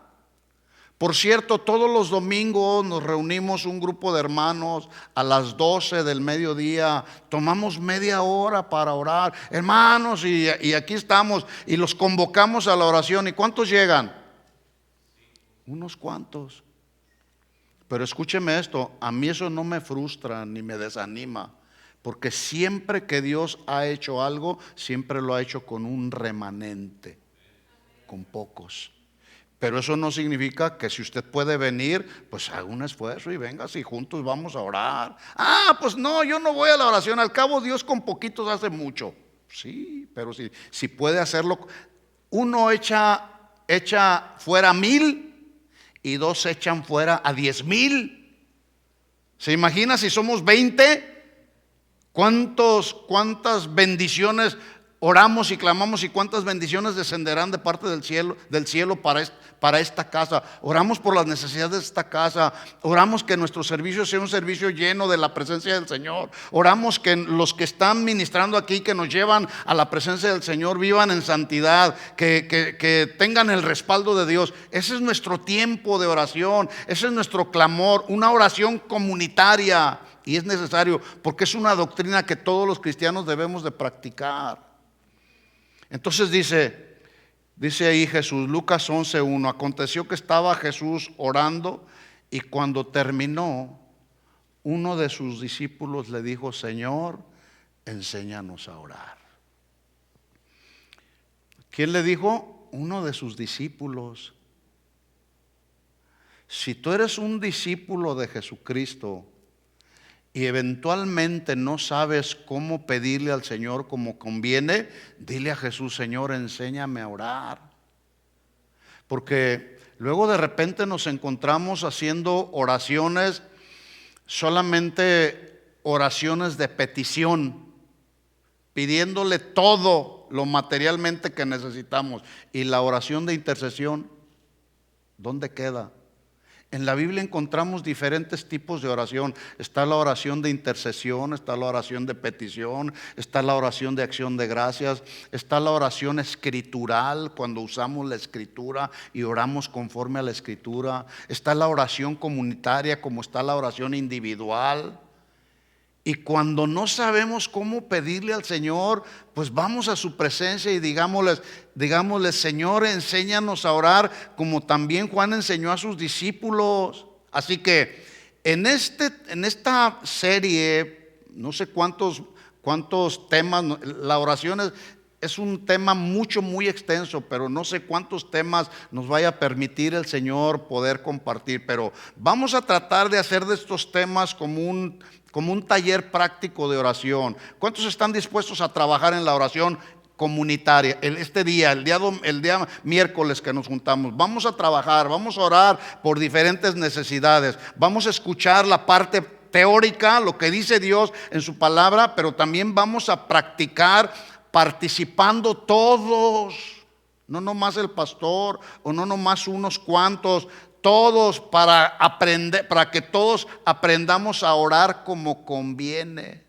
Por cierto, todos los domingos nos reunimos un grupo de hermanos a las 12 del mediodía. Tomamos media hora para orar. Hermanos, y aquí estamos y los convocamos a la oración. ¿Y cuántos llegan? Unos cuantos. Pero escúcheme esto, a mí eso no me frustra ni me desanima, porque siempre que Dios ha hecho algo, siempre lo ha hecho con un remanente, con pocos. Pero eso no significa que si usted puede venir, pues haga un esfuerzo y venga, si juntos vamos a orar. Pues no, yo no voy a la oración, al cabo Dios con poquitos hace mucho. Sí, pero si puede hacerlo, uno echa fuera 1000 y 2 echan fuera a 10,000. ¿Se imagina si somos 20? ¿Cuántas bendiciones oramos y clamamos, y cuántas bendiciones descenderán de parte del cielo para esta casa? Oramos por las necesidades de esta casa. Oramos que nuestro servicio sea un servicio lleno de la presencia del Señor. Oramos que los que están ministrando aquí, que nos llevan a la presencia del Señor, vivan en santidad, que tengan el respaldo de Dios. Ese es nuestro tiempo de oración, ese es nuestro clamor, una oración comunitaria. Y es necesario, porque es una doctrina que todos los cristianos debemos de practicar. Entonces dice ahí Jesús, Lucas 11:1, aconteció que estaba Jesús orando, y cuando terminó, uno de sus discípulos le dijo, Señor, enséñanos a orar. ¿Quién le dijo? uno de sus discípulos. Si tú eres un discípulo de Jesucristo y eventualmente no sabes cómo pedirle al Señor como conviene, dile a Jesús: Señor, enséñame a orar. Porque luego de repente nos encontramos haciendo oraciones, solamente oraciones de petición, pidiéndole todo lo materialmente que necesitamos. Y la oración de intercesión, ¿dónde queda? En la Biblia encontramos diferentes tipos de oración. Está la oración de intercesión, está la oración de petición, está la oración de acción de gracias, está la oración escritural, cuando usamos la escritura y oramos conforme a la escritura. Está la oración comunitaria, como está la oración individual. Y cuando no sabemos cómo pedirle al Señor, pues vamos a su presencia y digámosle: Señor, enséñanos a orar como también Juan enseñó a sus discípulos. Así que en esta serie, no sé cuántos temas, la oración es un tema muy extenso, pero no sé cuántos temas nos vaya a permitir el Señor poder compartir. Pero vamos a tratar de hacer de estos temas como un taller práctico de oración. ¿Cuántos están dispuestos a trabajar en la oración comunitaria? El día miércoles que nos juntamos, vamos a trabajar, vamos a orar por diferentes necesidades. Vamos a escuchar la parte teórica, lo que dice Dios en su palabra, pero también vamos a practicar participando todos, no nomás el pastor o no nomás unos cuantos, todos, para aprender, para que todos aprendamos a orar como conviene.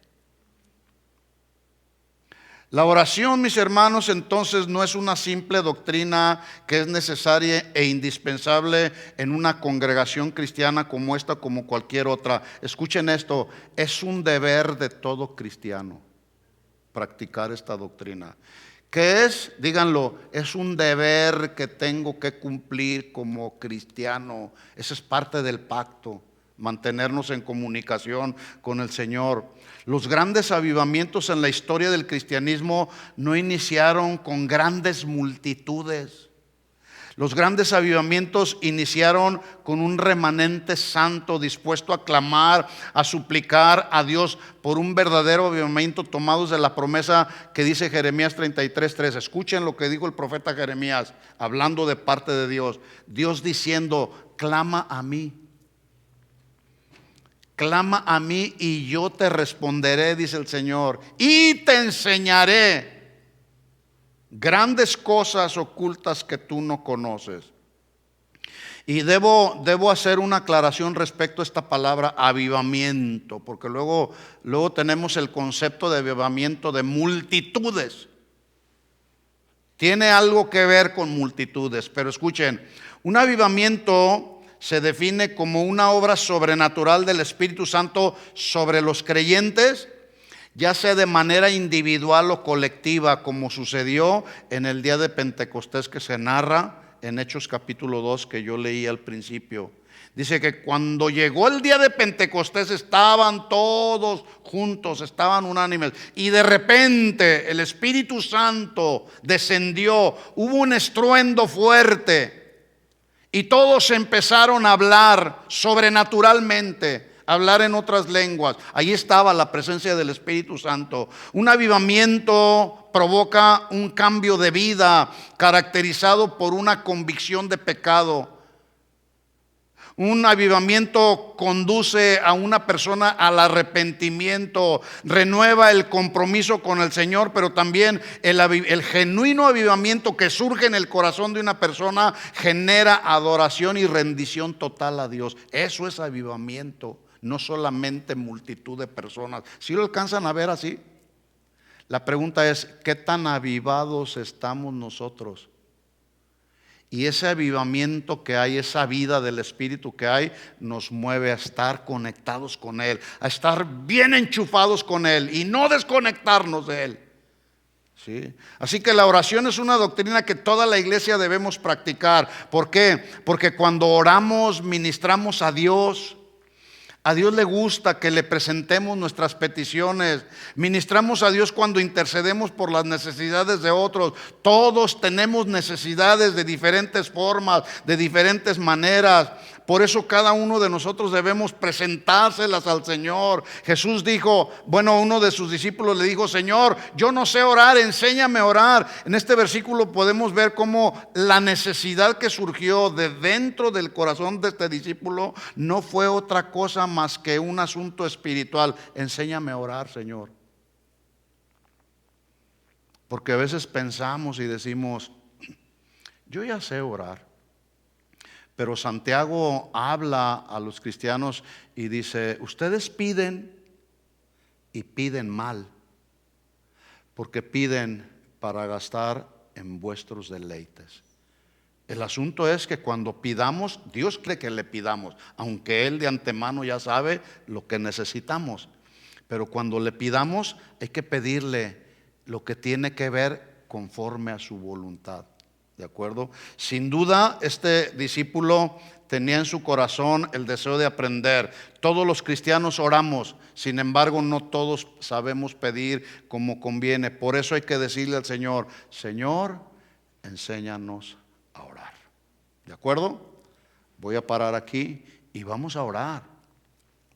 La oración, mis hermanos, entonces no es una simple doctrina que es necesaria e indispensable en una congregación cristiana como esta, como cualquier otra. Escuchen esto: es un deber de todo cristiano practicar esta doctrina. ¿Qué es? Díganlo: es un deber que tengo que cumplir como cristiano. Esa es parte del pacto, mantenernos en comunicación con el Señor. Los grandes avivamientos en la historia del cristianismo no iniciaron con grandes multitudes. Los grandes avivamientos iniciaron con un remanente santo dispuesto a clamar, a suplicar a Dios por un verdadero avivamiento, tomados de la promesa que dice Jeremías 33:3. Escuchen lo que dijo el profeta Jeremías, hablando de parte de Dios. Dios diciendo: clama a mí y yo te responderé, dice el Señor, y te enseñaré grandes cosas ocultas que tú no conoces. Y debo hacer una aclaración respecto a esta palabra avivamiento, porque luego tenemos el concepto de avivamiento de multitudes. Tiene algo que ver con multitudes, pero escuchen, un avivamiento se define como una obra sobrenatural del Espíritu Santo sobre los creyentes, ya sea de manera individual o colectiva, como sucedió en el día de Pentecostés, que se narra en Hechos capítulo 2, que yo leí al principio. Dice que cuando llegó el día de Pentecostés estaban todos juntos, estaban unánimes, y de repente el Espíritu Santo descendió, hubo un estruendo fuerte y todos empezaron a hablar sobrenaturalmente, hablar en otras lenguas. Ahí estaba la presencia del Espíritu Santo. Un avivamiento provoca un cambio de vida caracterizado por una convicción de pecado. Un avivamiento conduce a una persona al arrepentimiento, renueva el compromiso con el Señor, pero también el genuino avivamiento que surge en el corazón de una persona genera adoración y rendición total a Dios. Eso es avivamiento, no solamente multitud de personas. ¿Sí lo alcanzan a ver así? La pregunta es: ¿qué tan avivados estamos nosotros? Y ese avivamiento que hay, esa vida del Espíritu que hay, nos mueve a estar conectados con Él, a estar bien enchufados con Él y no desconectarnos de Él. ¿Sí? Así que la oración es una doctrina que toda la iglesia debemos practicar. ¿Por qué? Porque cuando oramos, ministramos a Dios. A Dios le gusta que le presentemos nuestras peticiones. Ministramos a Dios cuando intercedemos por las necesidades de otros. Todos tenemos necesidades de diferentes formas, de diferentes maneras. Por eso cada uno de nosotros debemos presentárselas al Señor. Jesús dijo, bueno, uno de sus discípulos le dijo, Señor, yo no sé orar, enséñame a orar. En este versículo podemos ver cómo la necesidad que surgió de dentro del corazón de este discípulo no fue otra cosa más que un asunto espiritual. Enséñame a orar, Señor. Porque a veces pensamos y decimos, yo ya sé orar. Pero Santiago habla a los cristianos y dice, ustedes piden y piden mal, porque piden para gastar en vuestros deleites. El asunto es que cuando pidamos, Dios quiere que le pidamos, aunque Él de antemano ya sabe lo que necesitamos. Pero cuando le pidamos hay que pedirle lo que tiene que ver conforme a su voluntad. ¿De acuerdo? Sin duda, este discípulo tenía en su corazón el deseo de aprender. Todos los cristianos oramos, sin embargo, no todos sabemos pedir como conviene. Por eso hay que decirle al Señor, Señor, enséñanos a orar. ¿De acuerdo? Voy a parar aquí y vamos a orar.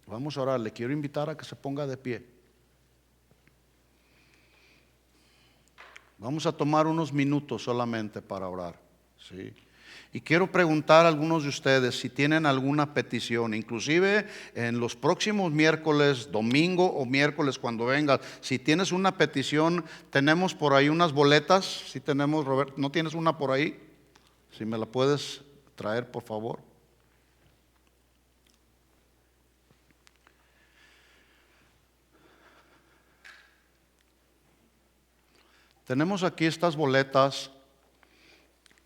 Vamos a orar. Le quiero invitar a que se ponga de pie. Vamos a tomar unos minutos solamente para orar, ¿sí? Y quiero preguntar a algunos de ustedes si tienen alguna petición, inclusive en los próximos miércoles, domingo o miércoles cuando vengas, si tienes una petición, tenemos por ahí unas boletas, si tenemos, Roberto, ¿no tienes una por ahí? Si me la puedes traer, por favor. Tenemos aquí estas boletas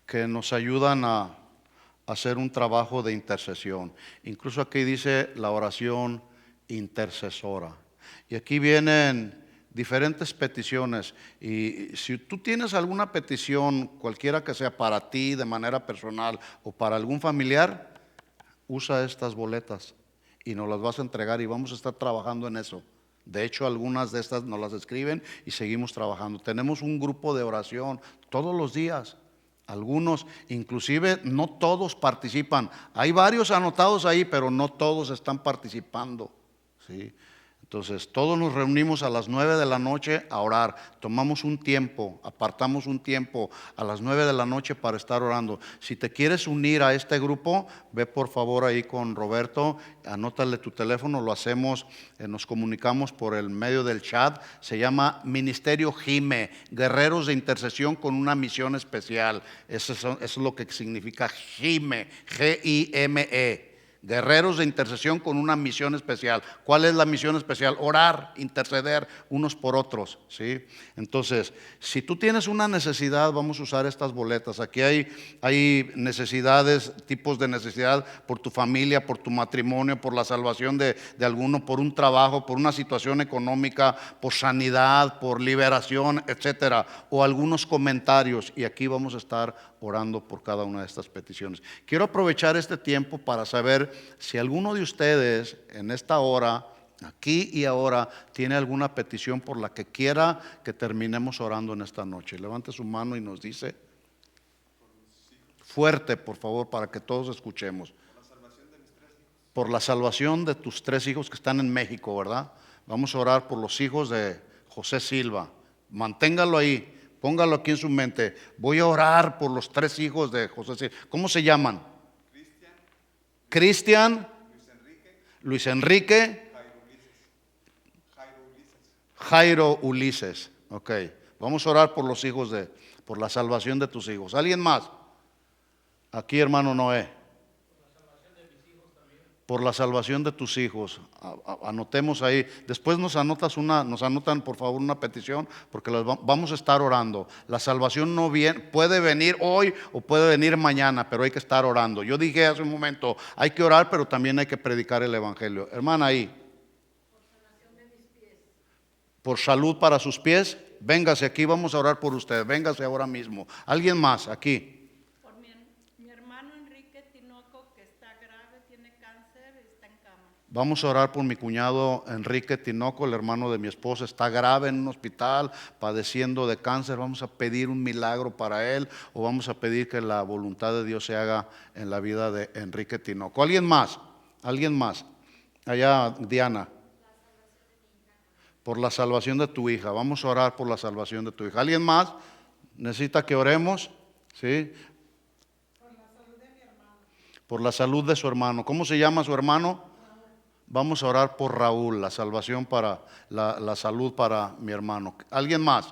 que nos ayudan a hacer un trabajo de intercesión. Incluso aquí dice la oración intercesora. Y aquí vienen diferentes peticiones. Y si tú tienes alguna petición, cualquiera que sea para ti de manera personal o para algún familiar, usa estas boletas y nos las vas a entregar y vamos a estar trabajando en eso. De hecho, algunas de estas nos las escriben y seguimos trabajando. Tenemos un grupo de oración todos los días. Algunos, inclusive no todos participan. Hay varios anotados ahí, pero no todos están participando, ¿sí? Entonces, todos nos reunimos a las 9 de la noche a orar. Tomamos un tiempo, apartamos un tiempo a las 9 de la noche para estar orando. Si te quieres unir a este grupo, ve por favor ahí con Roberto, anótale tu teléfono, lo hacemos, nos comunicamos por el medio del chat. Se llama Ministerio Gime, Guerreros de Intercesión con una misión especial. Eso es lo que significa Gime, G-I-M-E. Guerreros de intercesión con una misión especial. ¿Cuál es la misión especial? Orar, interceder unos por otros, ¿sí? Entonces, si tú tienes una necesidad, vamos a usar estas boletas. Aquí hay necesidades, tipos de necesidad por tu familia, por tu matrimonio, por la salvación de alguno, por un trabajo, por una situación económica, por sanidad, por liberación, etcétera, o algunos comentarios. Y aquí vamos a estar orando por cada una de estas peticiones. Quiero aprovechar este tiempo para saber si alguno de ustedes en esta hora, aquí y ahora, tiene alguna petición por la que quiera que terminemos orando en esta noche. Levante su mano y nos dice fuerte, por favor, para que todos escuchemos. Por la salvación de tus 3 hijos que están en México, ¿verdad? Vamos a orar por los hijos de José Silva. Manténgalo ahí. Póngalo aquí en su mente. Voy a orar por los 3 hijos de José Silva. ¿Cómo se llaman? Cristian, Luis Enrique, Jairo Ulises. Ok, vamos a orar por los hijos por la salvación de tus hijos. ¿Alguien más? Aquí, hermano Noé. Por la salvación de tus hijos. Anotemos ahí. Después nos anotan por favor una petición, porque vamos a estar orando. La salvación no puede venir hoy o puede venir mañana, pero hay que estar orando. Yo dije hace un momento, hay que orar, pero también hay que predicar el evangelio. Hermana ahí. Por sanación de mis pies. Por salud para sus pies. Véngase aquí, vamos a orar por usted. Véngase ahora mismo. ¿Alguien más aquí? Vamos a orar por mi cuñado Enrique Tinoco, el hermano de mi esposa. Está grave en un hospital, padeciendo de cáncer. Vamos a pedir un milagro para él, o vamos a pedir que la voluntad de Dios se haga en la vida de Enrique Tinoco. ¿Alguien más? ¿Alguien más? Allá, Diana. Por la salvación de tu hija. Vamos a orar por la salvación de tu hija. ¿Alguien más necesita que oremos? ¿Sí? Por la salud de mi hermano. Por la salud de su hermano. ¿Cómo se llama su hermano? Vamos a orar por Raúl, la salvación para la salud para mi hermano. ¿Alguien más?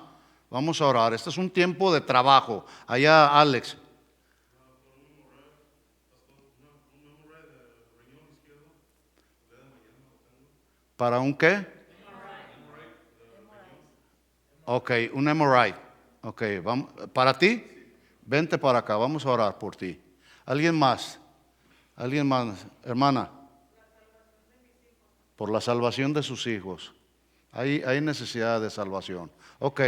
Vamos a orar. Este es un tiempo de trabajo. Allá, Alex. ¿Para un qué? Ok, un MRI. Ok, vamos. ¿Para ti? Vente para acá, vamos a orar por ti. ¿Alguien más? ¿Alguien más? Hermana. Por la salvación de sus hijos. Hay necesidad de salvación. Ok,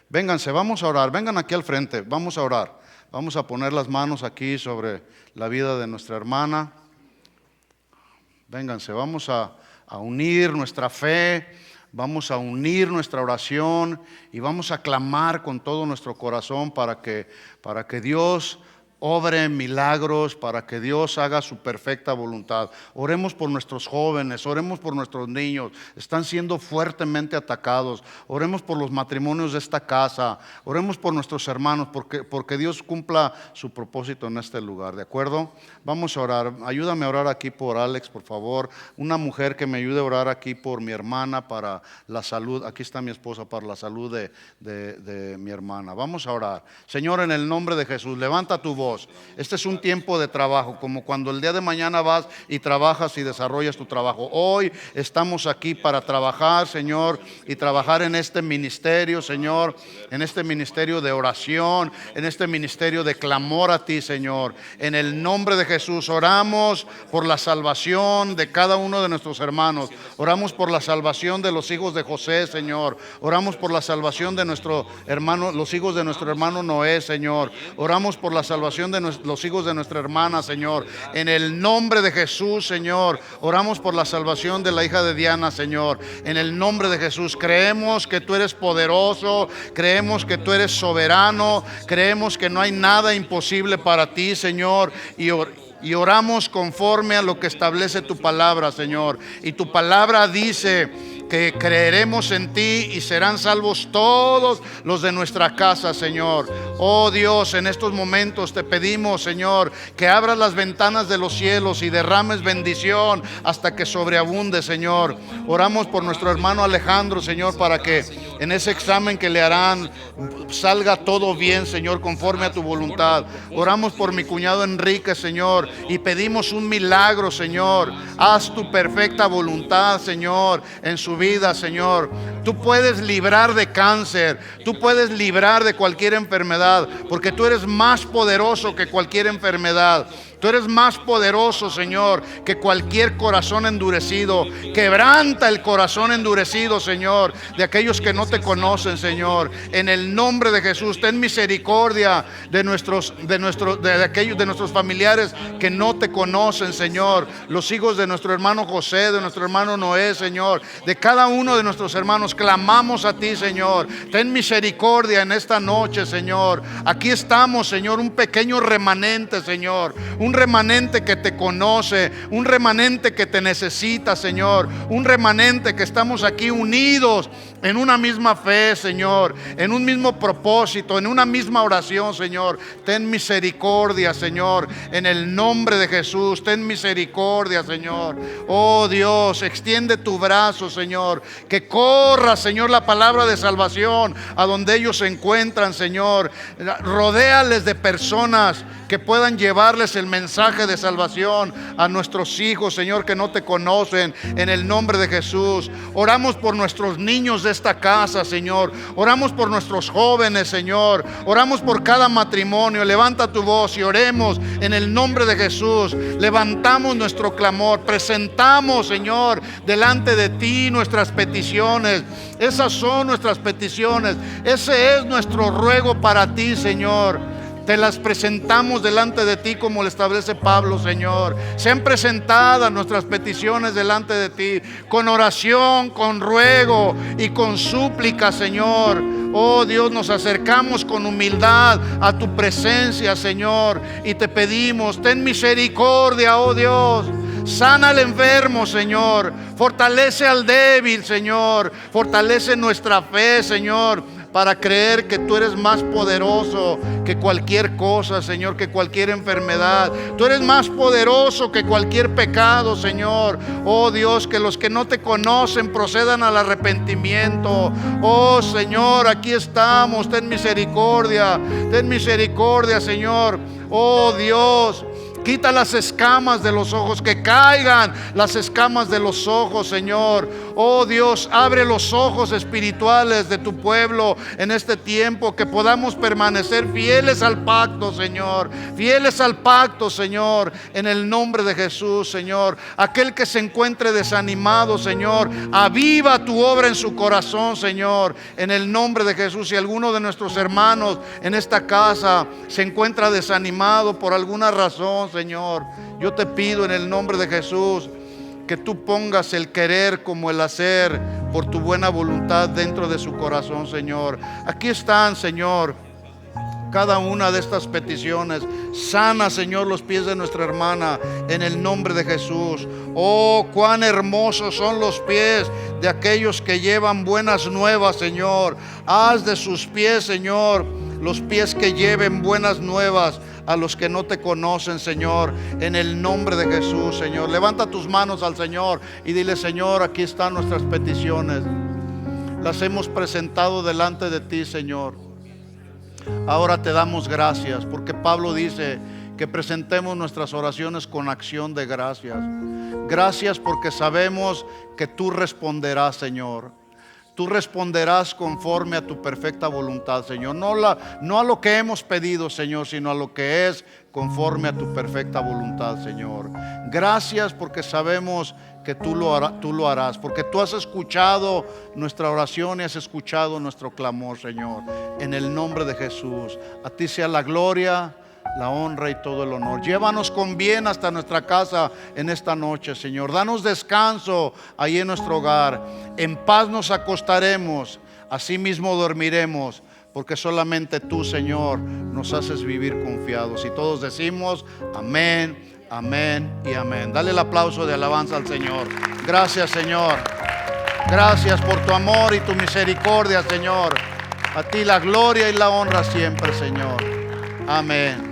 vénganse, vamos a orar. Vengan aquí al frente, vamos a orar. Vamos a poner las manos aquí sobre la vida de nuestra hermana. Vénganse, vamos a unir nuestra fe, vamos a unir nuestra oración y vamos a clamar con todo nuestro corazón para que Dios obre milagros, para que Dios haga su perfecta voluntad. Oremos por nuestros jóvenes, oremos por nuestros niños, están siendo fuertemente atacados. Oremos por los matrimonios de esta casa, oremos por nuestros hermanos, porque Dios cumpla su propósito en este lugar, ¿de acuerdo? Vamos a orar. Ayúdame a orar aquí por Alex, por favor. Una mujer que me ayude a orar aquí por mi hermana para la salud. Aquí está mi esposa, para la salud de mi hermana. Vamos a orar. Señor, en el nombre de Jesús, levanta tu voz. Este es un tiempo de trabajo, como cuando el día de mañana vas y trabajas y desarrollas tu trabajo. Hoy estamos aquí para trabajar, Señor, y trabajar en este ministerio, Señor, en este ministerio de oración, en este ministerio de clamor a ti, Señor. En el nombre de Jesús oramos por la salvación de cada uno de nuestros hermanos. Oramos por la salvación de los hijos de José, Señor. Oramos por la salvación de nuestro hermano, los hijos de nuestro hermano Noé, Señor. Oramos por la salvación de los hijos de nuestra hermana, Señor. En el nombre de Jesús, Señor, oramos por la salvación de la hija de Diana, Señor. En el nombre de Jesús, creemos que tú eres poderoso, creemos que tú eres soberano, creemos que no hay nada imposible para ti, Señor, y oramos conforme a lo que establece tu palabra, Señor. Y tu palabra dice que creeremos en ti y serán salvos todos los de nuestra casa, Señor. Oh Dios, en estos momentos te pedimos, Señor, que abras las ventanas de los cielos y derrames bendición hasta que sobreabunde, Señor. Oramos por nuestro hermano Alejandro, Señor, para que en ese examen que le harán salga todo bien, Señor, conforme a tu voluntad. Oramos por mi cuñado Enrique, Señor, y pedimos un milagro, Señor. Haz tu perfecta voluntad, Señor, en su vida, Señor. Tú puedes librar de cáncer, tú puedes librar de cualquier enfermedad, porque tú eres más poderoso que cualquier enfermedad. Tú eres más poderoso, Señor, que cualquier corazón endurecido. Quebranta el corazón endurecido, Señor, de aquellos que no te conocen, Señor. En el nombre de Jesús, ten misericordia de aquellos de nuestros familiares que no te conocen, Señor. Los hijos de nuestro hermano José, de nuestro hermano Noé, Señor. De cada uno de nuestros hermanos, clamamos a ti, Señor. Ten misericordia en esta noche, Señor. Aquí estamos, Señor, un pequeño remanente, Señor. Un remanente que te conoce, un remanente que te necesita, Señor. Un remanente que estamos aquí unidos en una misma fe, Señor, en un mismo propósito, en una misma oración, Señor. Ten misericordia, Señor, en el nombre de Jesús. Ten misericordia, Señor. Oh Dios, extiende tu brazo, Señor, que corra, Señor, la palabra de salvación a donde ellos se encuentran, Señor. Rodéales de personas que puedan llevarles el mensaje de salvación a nuestros hijos, Señor, que no te conocen, en el nombre de Jesús. Oramos por nuestros niños de esta casa, Señor. Oramos por nuestros jóvenes, Señor. Oramos por cada matrimonio. Levanta tu voz y oremos en el nombre de Jesús. Levantamos nuestro clamor, presentamos, Señor, delante de ti nuestras peticiones. Esas son nuestras peticiones. Ese es nuestro ruego para ti, Señor. te las presentamos delante de ti como lo establece Pablo, Señor. Sean presentadas nuestras peticiones delante de ti, con oración, con ruego y con súplica, Señor. Oh Dios, nos acercamos con humildad a tu presencia, Señor, y te pedimos, ten misericordia, oh Dios. Sana al enfermo, Señor. Fortalece al débil, Señor. Fortalece nuestra fe, Señor, para creer que tú eres más poderoso que cualquier cosa, Señor, que cualquier enfermedad. Tú eres más poderoso que cualquier pecado, Señor. Oh Dios, que los que no te conocen procedan al arrepentimiento. Oh Señor, aquí estamos. Ten misericordia, Señor. Oh Dios, quita las escamas de los ojos, que caigan las escamas de los ojos, Señor. Oh Dios, abre los ojos espirituales de tu pueblo en este tiempo, que podamos permanecer fieles al pacto, Señor. Fieles al pacto, Señor, en el nombre de Jesús, Señor. Aquel que se encuentre desanimado, Señor, aviva tu obra en su corazón, Señor, en el nombre de Jesús. Si alguno de nuestros hermanos en esta casa se encuentra desanimado por alguna razón, Señor, yo te pido en el nombre de Jesús que tú pongas el querer como el hacer por tu buena voluntad dentro de su corazón, Señor. Aquí están, Señor, cada una de estas peticiones. Sana, Señor, los pies de nuestra hermana en el nombre de Jesús. Oh, cuán hermosos son los pies de aquellos que llevan buenas nuevas, Señor. Haz de sus pies, Señor, los pies que lleven buenas nuevas a los que no te conocen, Señor, en el nombre de Jesús, Señor. Levanta tus manos al Señor y dile: Señor, aquí están nuestras peticiones. Las hemos presentado delante de ti, Señor. Ahora te damos gracias, porque Pablo dice que presentemos nuestras oraciones con acción de gracias. Gracias porque sabemos que tú responderás, Señor. Tú responderás conforme a tu perfecta voluntad, Señor. No a lo que hemos pedido, Señor, sino a lo que es conforme a tu perfecta voluntad, Señor. Gracias porque sabemos que tú lo harás, porque tú has escuchado nuestra oración y has escuchado nuestro clamor, Señor. En el nombre de Jesús, a ti sea la gloria, la honra y todo el honor. Llévanos con bien hasta nuestra casa en esta noche, Señor. Danos descanso ahí en nuestro hogar. En paz nos acostaremos, así mismo dormiremos, porque solamente tú, Señor, nos haces vivir confiados. Y todos decimos amén, amén y amén. Dale el aplauso de alabanza al Señor. Gracias, Señor. Gracias por tu amor y tu misericordia, Señor. A ti la gloria y la honra siempre, Señor. Amén.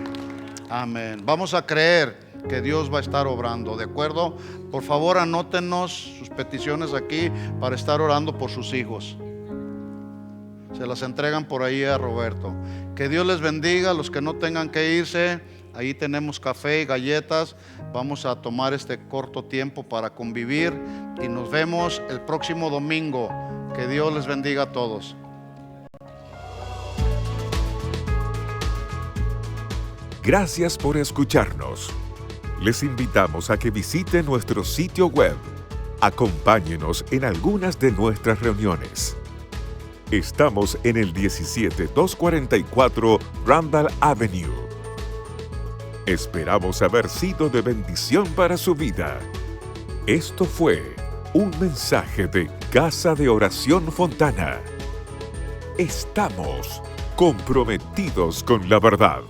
Amén. Vamos a creer que Dios va a estar obrando, ¿de acuerdo? Por favor, anótenos sus peticiones aquí para estar orando por sus hijos. Se las entregan por ahí a Roberto. Que Dios les bendiga. Los que no tengan que irse, ahí tenemos café y galletas. Vamos a tomar este corto tiempo para convivir y nos vemos el próximo domingo. Que Dios les bendiga a todos. Gracias por escucharnos. Les invitamos a que visiten nuestro sitio web. Acompáñenos en algunas de nuestras reuniones. Estamos en el 17244 Randall Avenue. Esperamos haber sido de bendición para su vida. Esto fue un mensaje de Casa de Oración Fontana. Estamos comprometidos con la verdad.